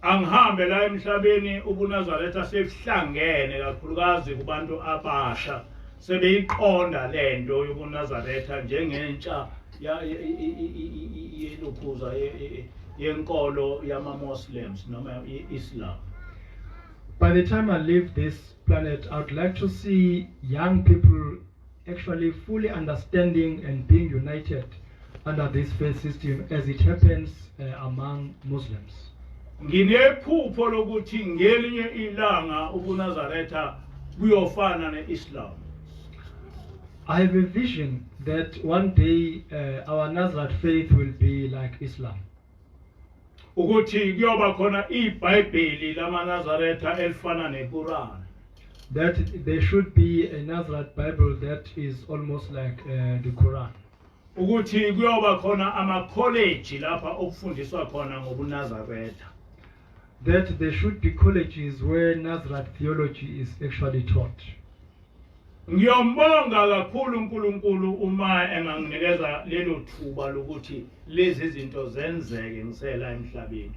Angihambe la emhlabeni ubuNazaretha sekuhlangene kakhulukazi kubantu abasha sebeyiqonda lento yobuNazaretha njengentsha yelukhuza yenkolo yama-Muslims noma Islam. By the time I leave this planet, I would like to see young people actually fully understanding and being united under this faith system as it happens among Muslims. Nginephupho lokuthi ngelinye ilanga ubuNazaretha buyofana neIslam. I have a vision that one day our Nazareth faith will be like Islam. Ukuthi kuyoba khona iBhayibheli lamaNazaretha elifana neQuran. That there should be a Nazareth Bible that is almost like the Quran. Ukuthi kuyoba khona ama-college lapha okufundiswa khona ngobuNazaretha. That there should be colleges where Nazareth theology is actually taught. Ngiyombonga kakhulu uNkulunkulu uma enganginikeza lelo thuba lokuthi lezi zinto zenzeke ngisela emhlabeni.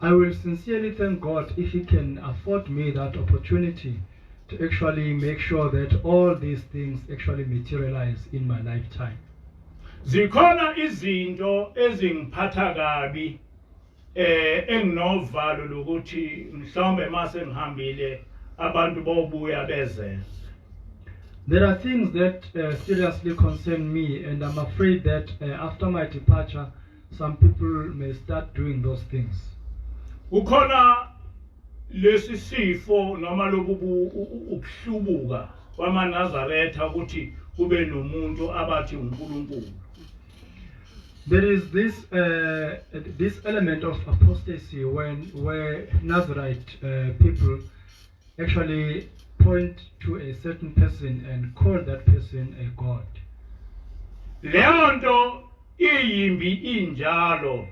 I will sincerely thank God if He can afford me that opportunity to actually make sure that all these things actually materialize in my lifetime. Zikhona izinto ezingiphatha kabi enginovalo lokuthi mhlawumbe mase ngihambile abantu bobuya bezenze. There are things that seriously concern me, and I'm afraid that after my departure, some people may start doing those things. Ukhona lesi sifo noma ukuhlubuka kwamaNazaretha ukuthi kube nomuntu abathi uNkulunkulu. There is this element of apostasy where Nazarite people actually point to a certain person and call that person a god. Leonto iyimbi injalo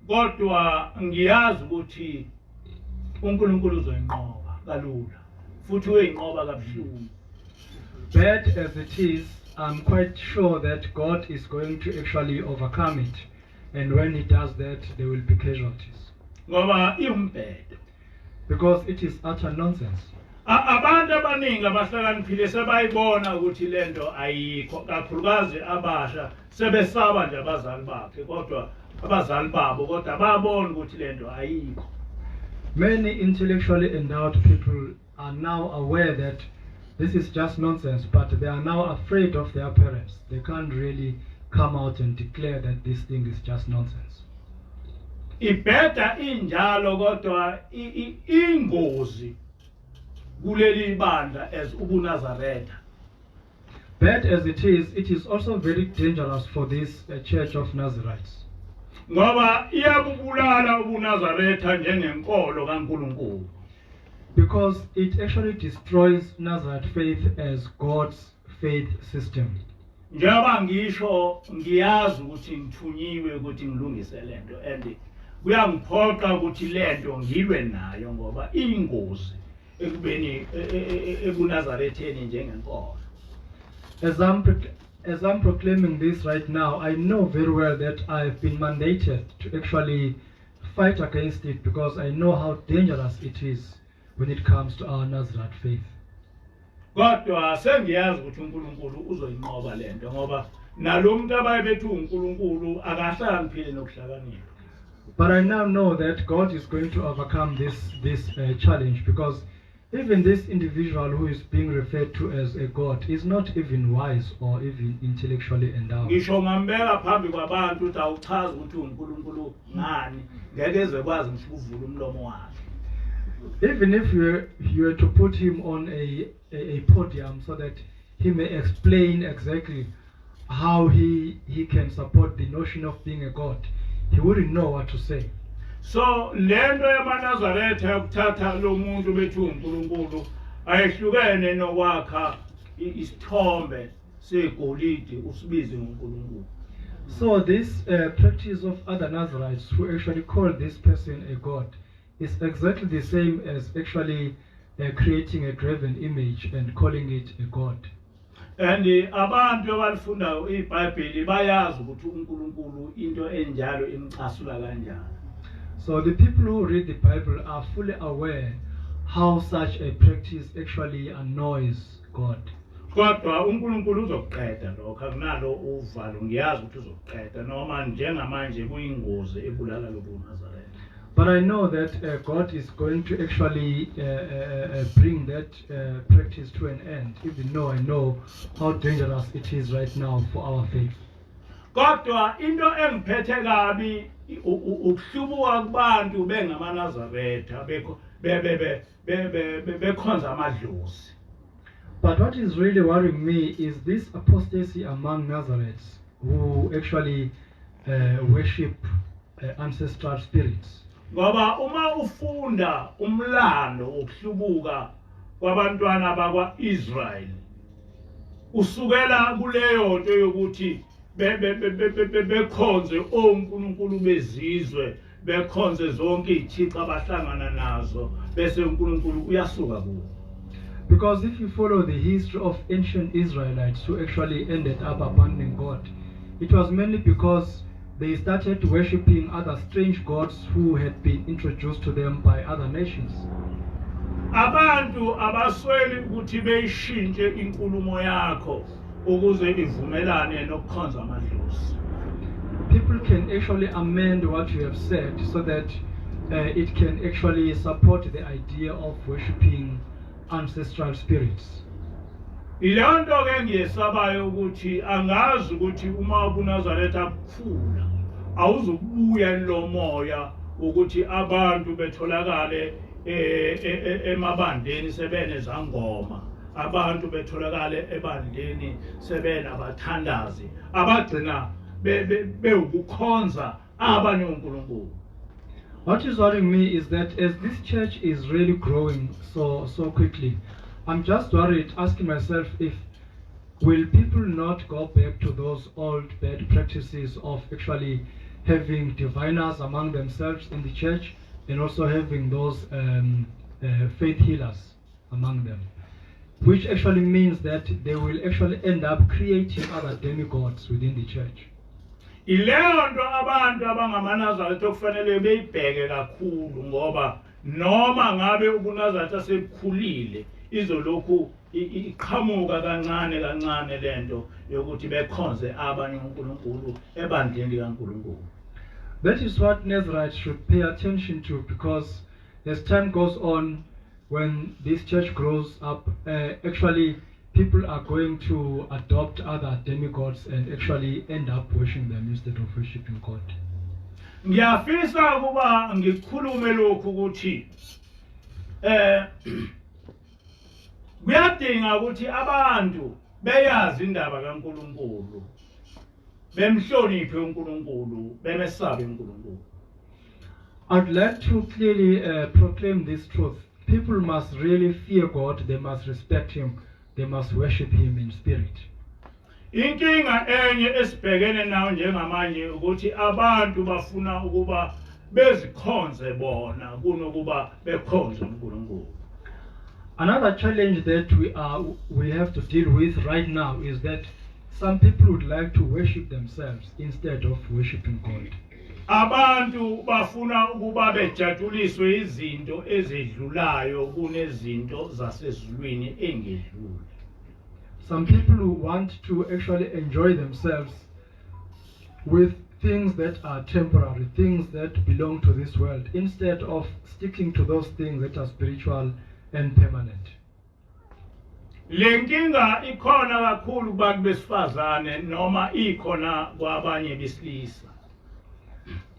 kodwa ngiyazi ukuthi uNkulunkulu uzoyinqoba kalula futhi uyinqoba kabuhlungu. Bad as it is, I'm quite sure that God is going to actually overcome it, and when He does that, there will be casualties. Ngoba imbhedo. Because it is utter nonsense. Abantu abaningi abahlakaniphile sebayibona ukuthi lento ayikho kakhulukazi abasha sebesaba nje abazali bakhe kodwa abazali babo kodwa babona ukuthi lento ayikho. Many intellectually endowed people are now aware that this is just nonsense, but they are now afraid of their parents. They can't really come out and declare that this thing is just nonsense. Ibheda injalo kodwa ingozi kuleli bandla as ubuNazaretha. Bad as it is also very dangerous for this Church of Nazarites. Ngoba iyabubulala ubuNazaretha njengenkolo kaNkulunkulu. Because it actually destroys Nazarite faith as God's faith system. Njengoba ngisho ngiyazi ukuthi ngithunyiwe ukuthi ngilungise lento and kuyangiphoqa ukuthi lento ngilwe nayo ngoba ingozi ekubeni ebuNazaretheni njengenkolo. As I'm proclaiming this right now, I know very well that I've been mandated to actually fight against it because I know how dangerous it is when it comes to our Nazarite faith. Kodwa sengiyazi ukuthi uNkulunkulu uzoyinqoba lento ngoba nalomuntu abayebethu uNkulunkulu akahlakaniphile nokuhlakanipha. But I now know that God is going to overcome this challenge, because even this individual who is being referred to as a god is not even wise or even intellectually endowed. Ngisho ngambeka phambi kwabantu ukuthi awuchaza ukuthi uNkulunkulu ngani ngeke ezekwazi ngisho ukuvula umlomo wakhe. Even if you were to put him on a podium so that he may explain exactly how he can support the notion of being a god, he wouldn't know what to say. So lento yamaNazaretha yokuthatha lo muntu bethu uNkulunkulu ayehlukene nokwakha isithombe segolide usibize ngoNkulunkulu. So this practice of other Nazarites who actually call this person a god is exactly the same as actually creating a graven image and calling it a god. And abantu abalifundayo iBhayibheli bayazi ukuthi uNkulunkulu into enjalo imcasula kanjani. So the people who read the Bible are fully aware how such a practice actually annoys God. Kodwa uNkulunkulu uzokuqeda lokho akunalo uvalo ngiyazi ukuthi uzokuqeda noma njengamanje kuyingozi ebulala lobuNazaretha. But I know that God is going to actually bring that practice to an end, even though I know how dangerous it is right now for our faith. Kodwa into engiphethe kabi ukuhlubuka kubantu bengamaNazaretha bekhonza amadlozi. But what is really worrying me is this apostasy among Nazarites who actually worship ancestral spirits. Ngoba uma ufunda umlando wokuhlubuka kwabantwana bakwaIsrael usukela kuleyo nto yokuthi bekhonze onkulunkulu bezizwe bekhonze zonke izithixo abahlangana nazo bese uNkulunkulu uyasuka kuwo. Because if you follow the history of ancient Israelites who actually ended up abandoning God, it was mainly because they started worshipping other strange gods who had been introduced to them by other nations. Abantu abasweli ukuthi beyishintshe inkulumo yakho ukuze ivumelane nokukhonza amadlozi. People can actually amend what you have said so that it can actually support the idea of worshipping ancestral spirits. Ilonto ke ngiyesabayo ukuthi angazi ukuthi uma uNazaretha akukhula awuzobuya lo moya ukuthi abantu betholakale emabandeni sebene zangoma, abantu betholakale ebandleni sebena abathandazi abagcina bewukukhonza abanye uNkulunkulu. What is worrying me is that as this church is really growing so quickly, I'm just worried, asking myself if will people not go back to those old bad practices of actually having diviners among themselves in the church and also having those faith healers among them, which actually means that they will actually end up creating other demigods within the church. Ileyonto abantu abangamanazaretha okufanele beyibheke kakhulu ngoba noma ngabe uNazaretha sekhulile izolokhu iqhamuka kancane lento yokuthi bekhonze abanye uNkulunkulu ebandleni likaNkulunkulu. That is what Nazarites should pay attention to, because as time goes on, when this church grows up, actually people are going to adopt other demigods and actually end up worshiping them instead of worshiping God. Ngiyafisa ukuba ngikhulume lokhu ukuthi kuyadinga ukuthi abantu beyazi indaba kaNkulunkulu, bemhloniphe uNkulunkulu, bemesabe uNkulunkulu. I'd like to clearly proclaim this truth. People must really fear God, they must respect Him, they must worship Him in spirit. Inkinga enye esibhekene nayo njengamanje ukuthi abantu bafuna ukuba bezikhonze bona kunokuba bekhonze uNkulunkulu. Another challenge that we have to deal with right now is that some people would like to worship themselves instead of worshiping God. Abantu bafuna ukuba bejatshuliswe izinto ezedlulayo kunezinto zasezulwini engedluli. Some people who want to actually enjoy themselves with things that are temporary, things that belong to this world, instead of sticking to those things that are spiritual and permanent. Lenkinga ikhona kakhulu kubantu besifazane noma ikhona kwabanye besilisa.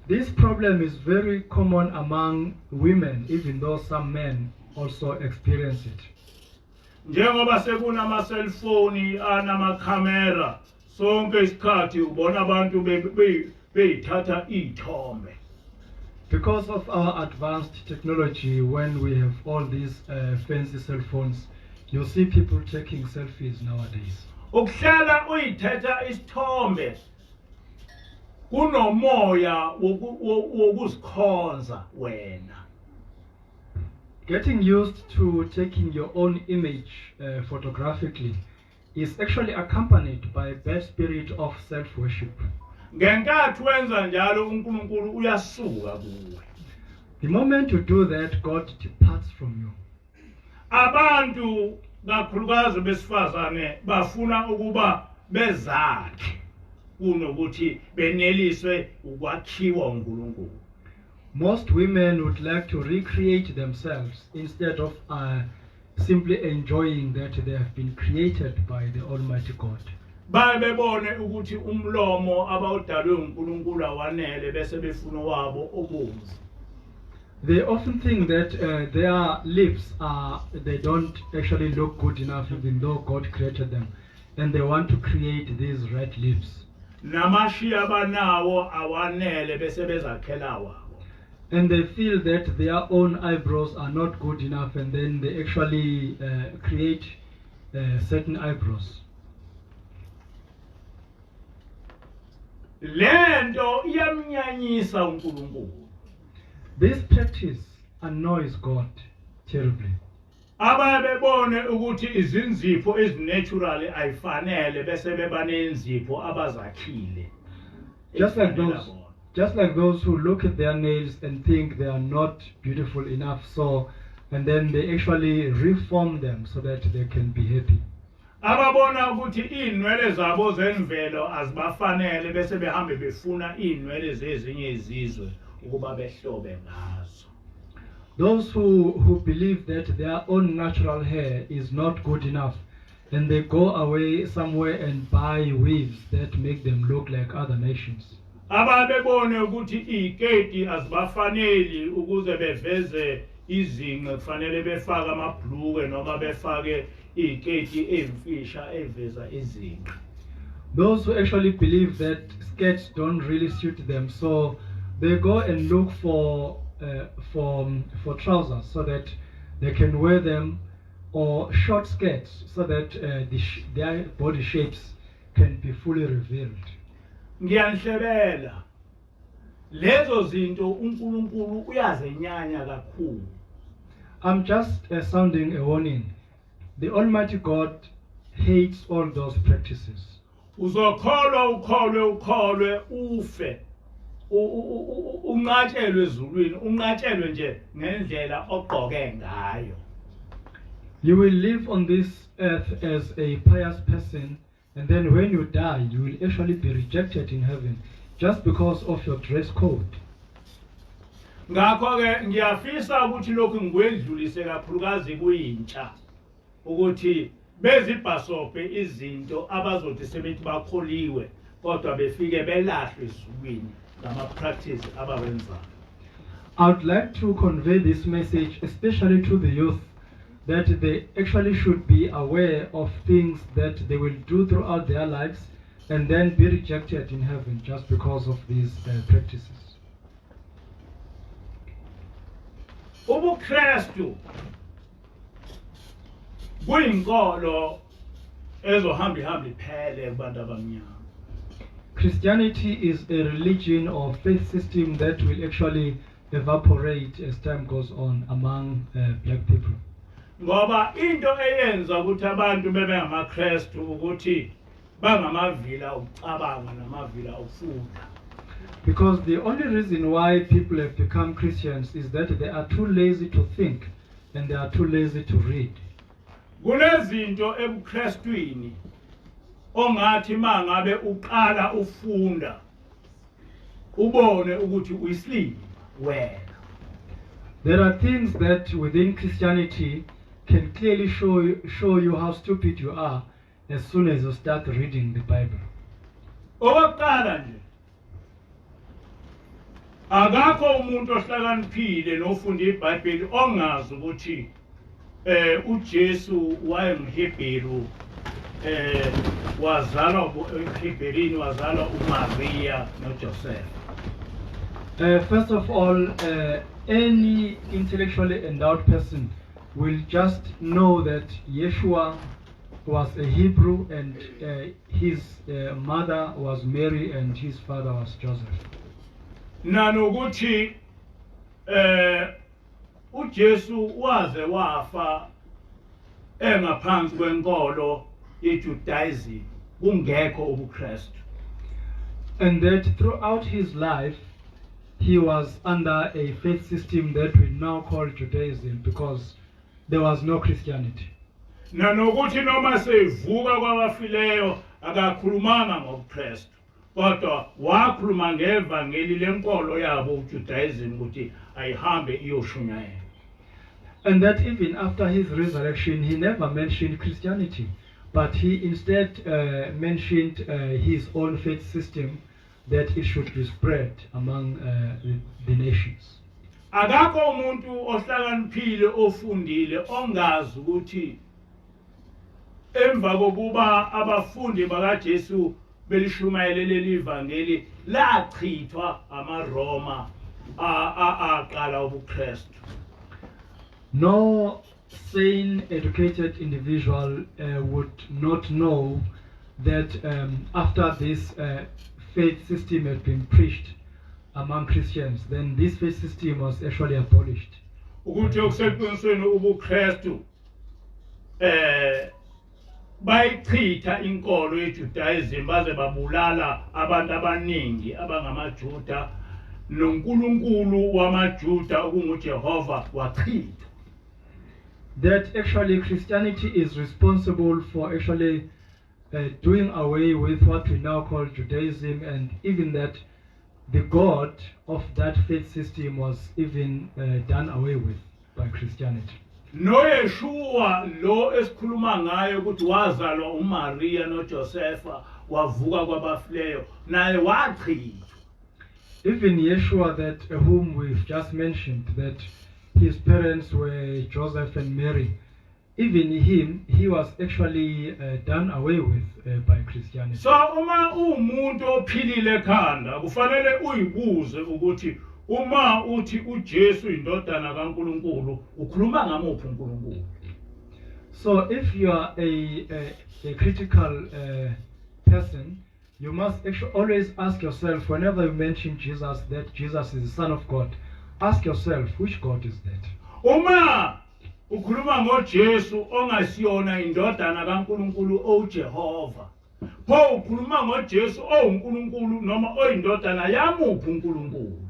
This problem is very common among women, even though some men also experience it. Njengoba sekunama cellphone anamakhamera sonke isikhathi ubona abantu beyithatha ithombe. Because of our advanced technology, when we have all these fancy cell phones, you see people taking selfies nowadays. Ukuhlala uyithatha isithombe kunomoya wokuzikhonza wena. Getting used to taking your own image photographically is actually accompanied by a bad spirit of self-worship. Ngenkathi wenza njalo uNkulunkulu uyasuka kuwe. The moment you do that, God departs from you. Abantu kakhulukazi besifazane bafuna ukuba bezakhe kunokuthi beneliswe ukwakhiwa uNkulunkulu. Most women would like to recreate themselves instead of simply enjoying that they have been created by the Almighty God. Bayebone ukuthi umlomo abawudalwe uNkulunkulu awanele bese befuna wabo obomvu. They often think that their lips they don't actually look good enough even though God created them, and they want to create these red lips. Namashiya banawo awanele bese bezakhela wabo. And they feel that their own eyebrows are not good enough, and then they actually create certain eyebrows. Lento iyamnyanyisa uNkulunkulu. This practice annoys God terribly. Ababebone ukuthi izinzipho ezinatural ayifanele bese bebanenzipho abazakhile. Just like ekufanele those, bona. just like those who look at their nails and think they are not beautiful enough, so and then they actually reform them so that they can be happy. Ababona ukuthi inwele zabo zemvelo azibafanele bese behambe befuna inwele zezinye izizwe ukuba behlobe ngazo. Those who believe that their own natural hair is not good enough, and they go away somewhere and buy weaves that make them look like other nations. Ababebone ukuthi iketi azibafaneli ukuze beveze izinqe kufanele befake amabhluke noma befake iketi emfisha eveza izinqe. Those who actually believe that skirts don't really suit them, so they go and look for trousers so that they can wear them, or short skirts so that their body shapes can be fully revealed. Ngiyanhlebela lezo zinto uNkulunkulu uyazenyanya kakhulu. I'm just sounding a warning. The Almighty God hates all those practices. Uzokholwa ukholwe ufe unqatshelwe ezulwini unqatshelwe nje ngendlela ogqoke ngayo. You will live on this earth as a pious person, and then when you die, you will actually be rejected in heaven just because of your dress code. Ngakho ke ngiyafisa ukuthi lokhu ngikwedlulise kakhulukazi kuyintsha ukuthi bezibhasope izinto abazothi sebethi bakholiwe kodwa befike belahlwe ezulwini ngama practice abawenzayo. I would like to convey this message especially to the youth, that they actually should be aware of things that they will do throughout their lives and then be rejected in heaven just because of these practices. UbuKristu kuyinkolo ezohamba iphele kubantu abamnyama. Christianity is a religion or faith system that will actually evaporate as time goes on among black people. Ngoba into eyenza ukuthi abantu bebe ngamaKristu ukuthi bangamavila ukucabanga namavila ukufunda. Because the only reason why people have become Christians is that they are too lazy to think and they are too lazy to read. Kunezinto ebuKristwini ongathi mangabe uqala ufunda ubone ukuthi uyislimi wena. There are things that within Christianity can clearly show you how stupid you are as soon as you start reading the Bible. Okokuqala nje akakho umuntu ohlakaniphile nofunda iBhayibheli ongazi ukuthi uJesu wayengihebheru wazalwa eHebherini wazalwa uMaria noJoseph. First of all, any intellectually endowed person will just know that Yeshua was a Hebrew and his mother was Mary and his father was Joseph. Nanokuthi uJesu waze wafa engaphansi kwenkolo yeJudaism kungekho ubuKristu. And that throughout his life he was under a faith system that we now call Judaism because there was no Christianity. Nanokuthi noma sevuka kwabafileyo akakhulumanga ngobuKristu kodwa wakhuluma ngevangeli lenkolo yabo uJudaism ukuthi ayihambe iyoshunyayela. And that even after his resurrection he never mentioned Christianity, but he instead mentioned his own faith system, that it should be spread among the nations. Akakho umuntu ohlakaniphile ofundile ongazi ukuthi emva kokuba abafundi bakaJesu belishumayele leli ivangeli lachithwa amaRoma aqala ubuKristu. No sane, educated individual would not know that after this faith system had been preached among Christians, then this faith system was actually abolished. Ukuthi okuseqinisweni ubuKristu bayichitha inkolo yeJudaism baze babulala abantu abaningi abangamaJuda noNkulunkulu wamaJuda okunguJehova wachitha. That actually Christianity is responsible for actually doing away with what we now call Judaism, and even that the God of that faith system was even done away with by Christianity. No Yeshua lo esikhuluma ngaye ukuthi wazalwa uMaria noJosepha wavuka kwabafileyo naye wachithwa. Even Yeshua, that whom we've just mentioned, that his parents were Joseph and Mary, even him, he was actually done away with by Christianity. So uma umuntu ophilile ekhanda kufanele uyibuze ukuthi uma uthi uJesu indodana kaNkulunkulu ukhuluma ngamuphi uNkulunkulu. So if you are a critical person, you must actually always ask yourself, whenever you mention Jesus, that Jesus is the Son of God, ask yourself, which God is that? Uma ukhuluma ngoJesu ongasiyona indodana kaNkulunkulu oJehova, pho ukhuluma ngoJesu oNkulunkulu noma oyindodana yamuphi uNkulunkulu.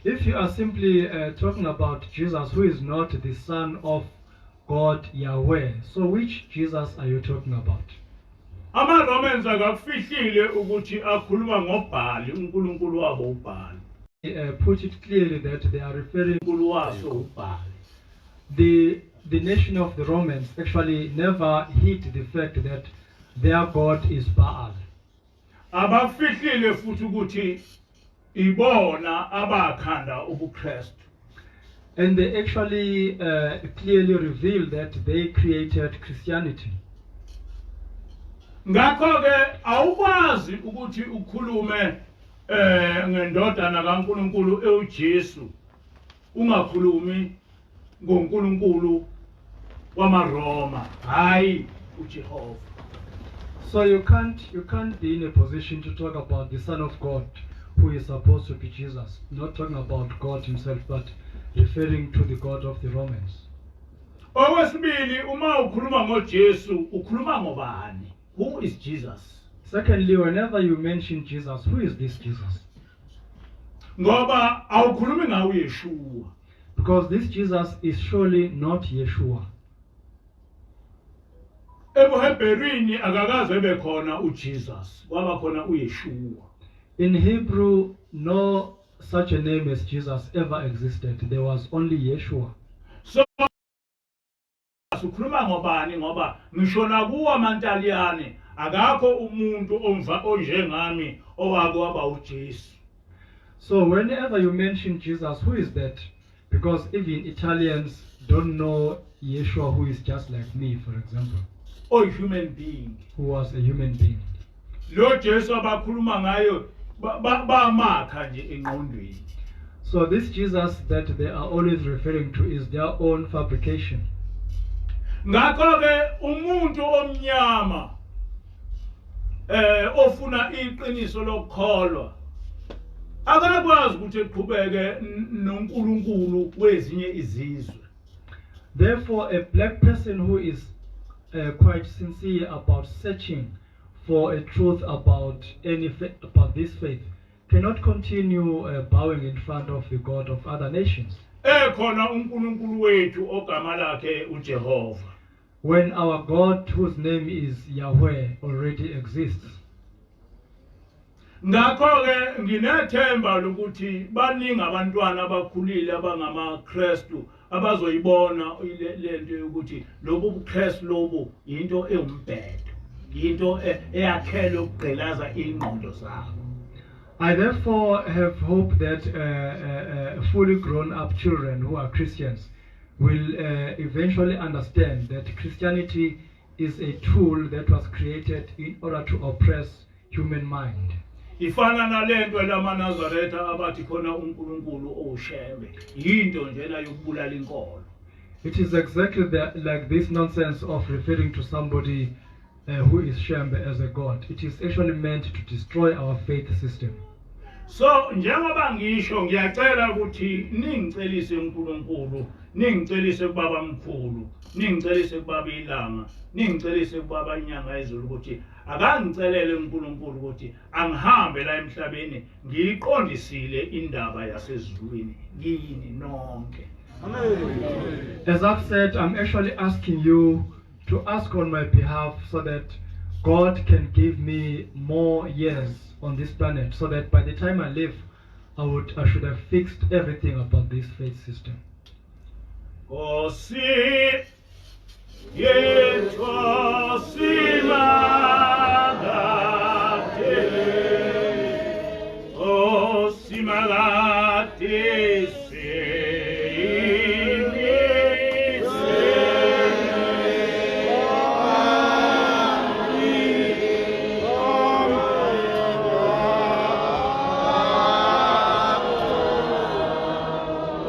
If you are simply talking about Jesus, who is not the Son of God Yahweh, so which Jesus are you talking about? AmaRomans akakufihlile ukuthi akhuluma ngoBhali uNkulunkulu wabo uBhali. Put it clearly that they are referring uNkulunkulu waso uBhali. The nation of the Romans actually never hid the fact that their God is Baal. Abafihlile futhi ukuthi ibona abakhanda ubuKristu. And they actually clearly reveal that they created Christianity. Ngakho ke awukwazi ukuthi ukhulume ngendodana kaNkulunkulu eUjesu ungakhulumi ngoNkulunkulu wamaRoma hayi uJehova. So you can't be in a position to talk about the Son of God, who is supposed to be Jesus, not talking about God himself, but referring to the God of the Romans. Okwesibili uma ukhuluma ngoJesu ukhuluma ngobani? Who is Jesus? Secondly, whenever you mention Jesus, who is this Jesus? Ngoba awukhulumi ngawe Yeshua. Because this Jesus is surely not Yeshua. ebuHebherini akakaze bekhona uJesus kwaba khona uYeshua. In Hebrew, no such a name as Jesus ever existed. There was only Yeshua. So ukhuluma ngobani ngoba ngisho nakuwa amantaliyane akakho umuntu onjengami owake waba uJesu. So whenever you mention Jesus, who is that? Because even Italians don't know Yeshua, who is just like me, for example. Or human being. Who was a human being. Lo Jesu abakhuluma ngayo bamakha nje engqondweni. So this Jesus that they are always referring to is their own fabrication. Ngakho ke umuntu omnyama ofuna iqiniso lokukholwa akakwazi ukuthi eqhubeke noNkulunkulu wezinye izizwe. Therefore, a black person who is quite sincere about searching for a truth about about this faith cannot continue bowing in front of the God of other nations. Ekhona uNkulunkulu wethu ogama lakhe uJehova. When our God, whose name is Yahweh, already exists. Ngakho ke nginethemba lokuthi baningi abantwana abakhulile abangamaKristu abazoyibona lento yokuthi lobu buKristu lobu into eumbhedo, into eyakhele ukugqilaza ingqondo zabo. I therefore have hope that fully grown up children who are Christians will eventually understand that Christianity is a tool that was created in order to oppress human mind. Ifana nalento lamaNazaretha abathi khona uNkulunkulu owushembe yinto njena yokubulala inkolo. It is exactly like this nonsense of referring to somebody who is Shembe as a god. It is actually meant to destroy our faith system. So njengoba ngisho ngiyacela ukuthi ningicelise uNkulunkulu, ningicelise kubaba mkhulu, ningicelise kubaba ilanga, ningicelise kubaba inyanga yezulu ukuthi akangicelele uNkulunkulu ukuthi angihambe la emhlabeni ngiyiqondisile indaba yasezulwini kini nonke. As I've said, I'm actually asking you to ask on my behalf so that God can give me more years on this planet, so that by the time I live, I should have fixed everything about this faith system. Osi yetwa simagate, osi magate se.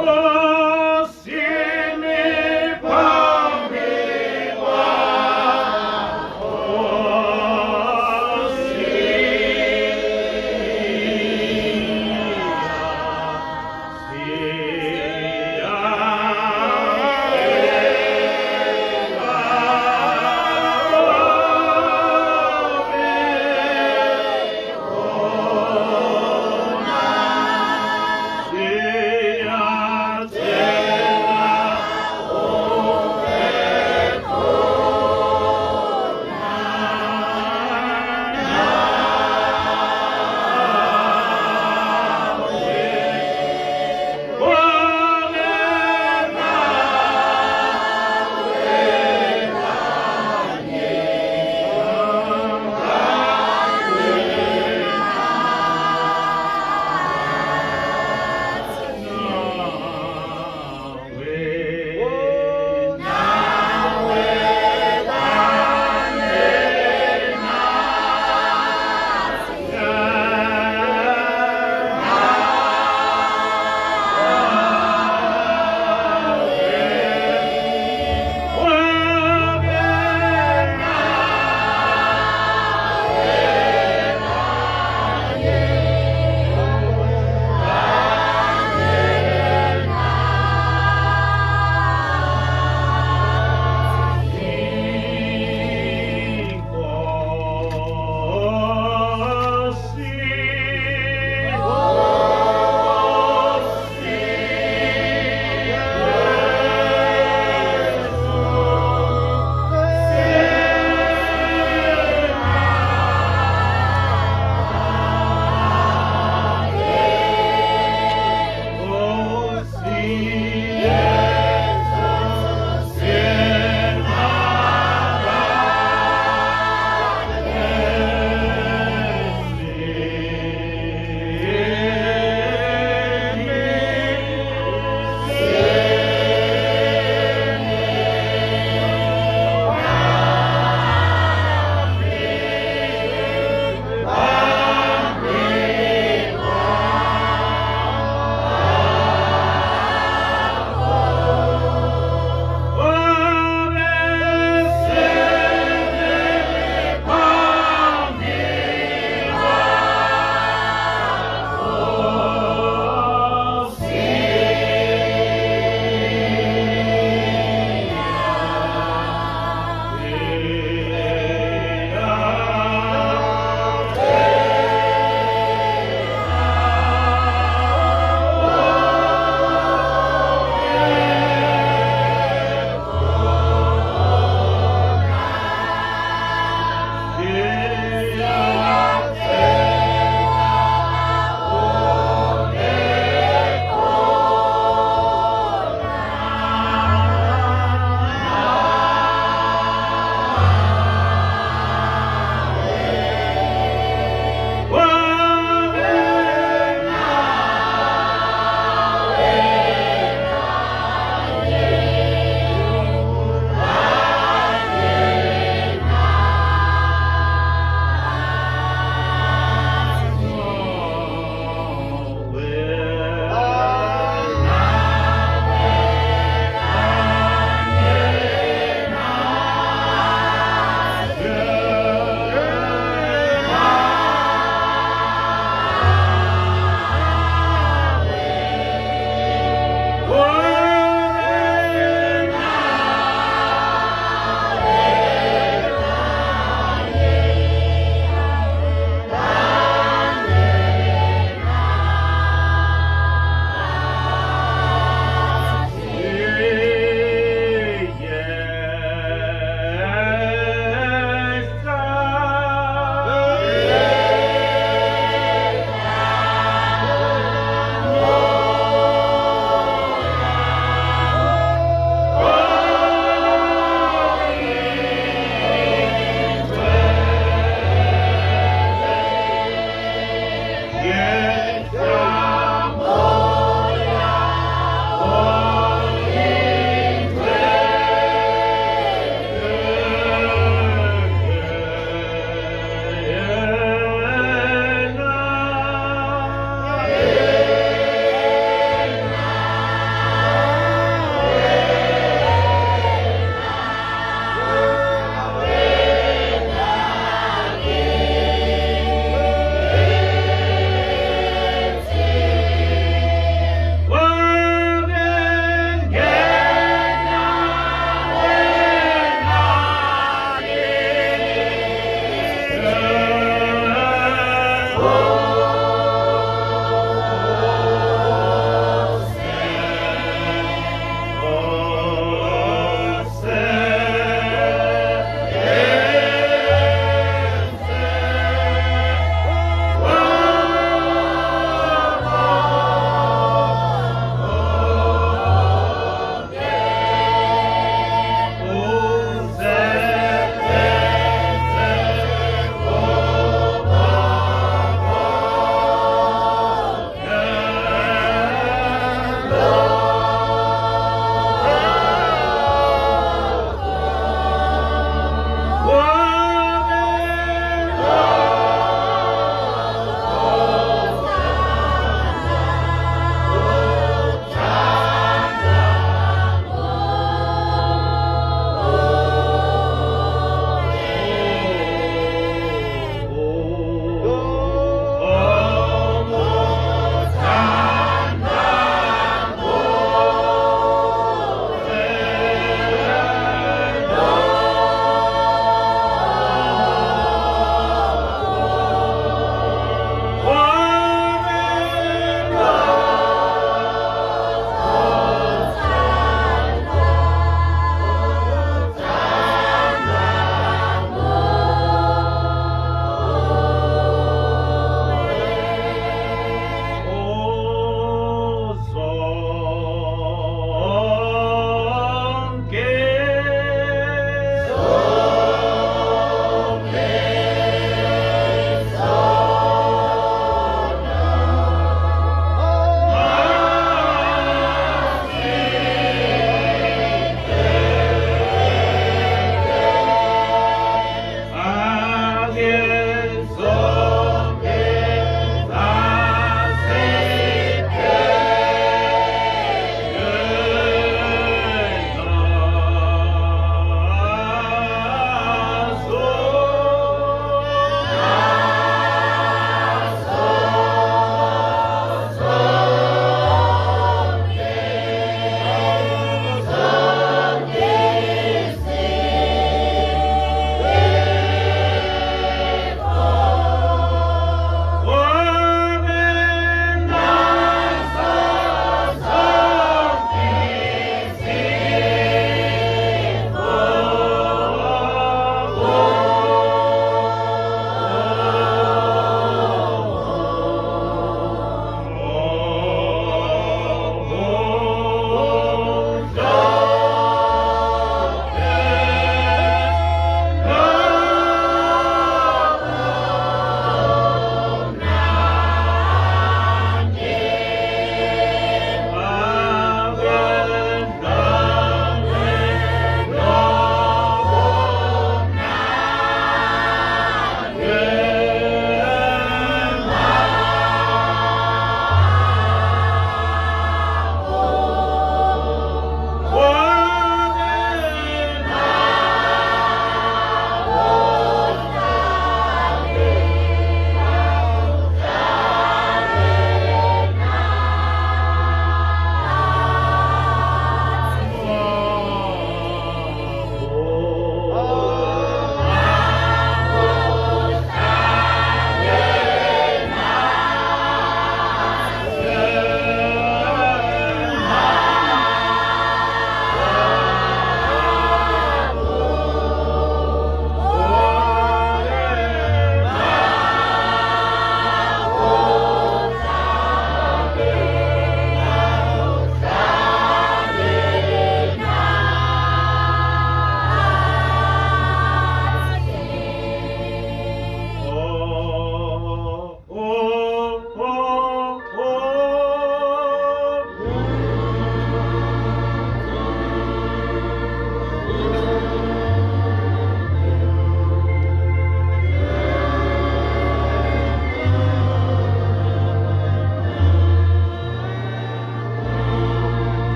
Oh, see me.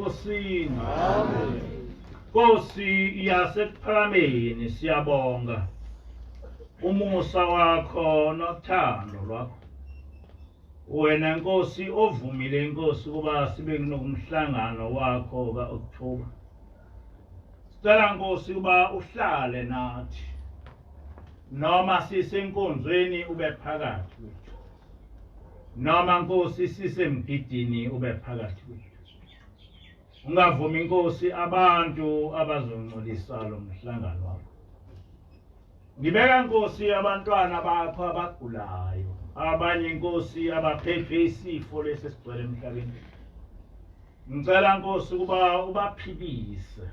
enkosini. Nkosi yasekuphakameni siyabonga umusa wakho nothando lwakho. Wena Nkosi ovumile Nkosi kuba sibe kunomhlangano wakho ka-October. Sicela Nkosi kuba uhlale nathi. Noma sisenkonzweni ube phakathi kwethu. Noma Nkosi sisemgidini ube phakathi kwethu. Ungavumi Nkosi abantu abazongcolisa lo mhlangano wakho. Ngibeka Nkosi abantwana bakho abagulayo. Abanye Nkosi abaphethwe isifo lesi sigcwele emhlabeni. Ngicela Nkosi kuba ubaphilise.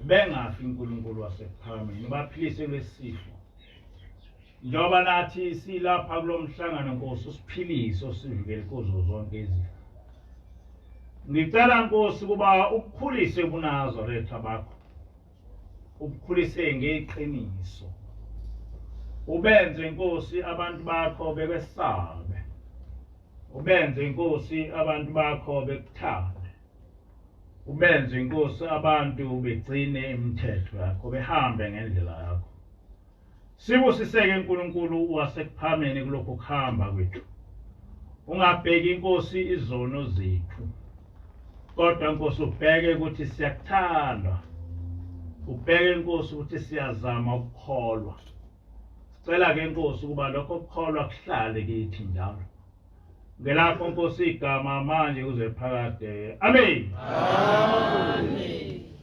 Bengafi uNkulunkulu wasekuphakameni, ubaphilise lesifo. Njengoba nathi silapha kulomhlangano Nkosi usiphilise usivikele kuzo zonke izifo. Ngicela Nkosi kuba ukukhulise ubuNazaretha bakho. Ukukhulise ngeqiniso. Ubenze Nkosi abantu bakho bekwesabe. Ubenze Nkosi abantu bakho bekuthande. Ubenze Nkosi abantu begcine imithetho yakho, behambe ngendlela yakho. Sibusiseke uNkulunkulu wasekuphakameni kulokho kuhamba kwethu. Ungabheki Nkosi izono zethu. Kodwa Nkosi ubheke ukuthi siyakuthanda. Ubheke Nkosi ukuthi siyazama ukukholwa. Sicela ke Nkosi kuba lokho kukholwa kuhlale kithi njalo. Ngelakho Nkosi igama manje kuze phakade. Amen. Amen.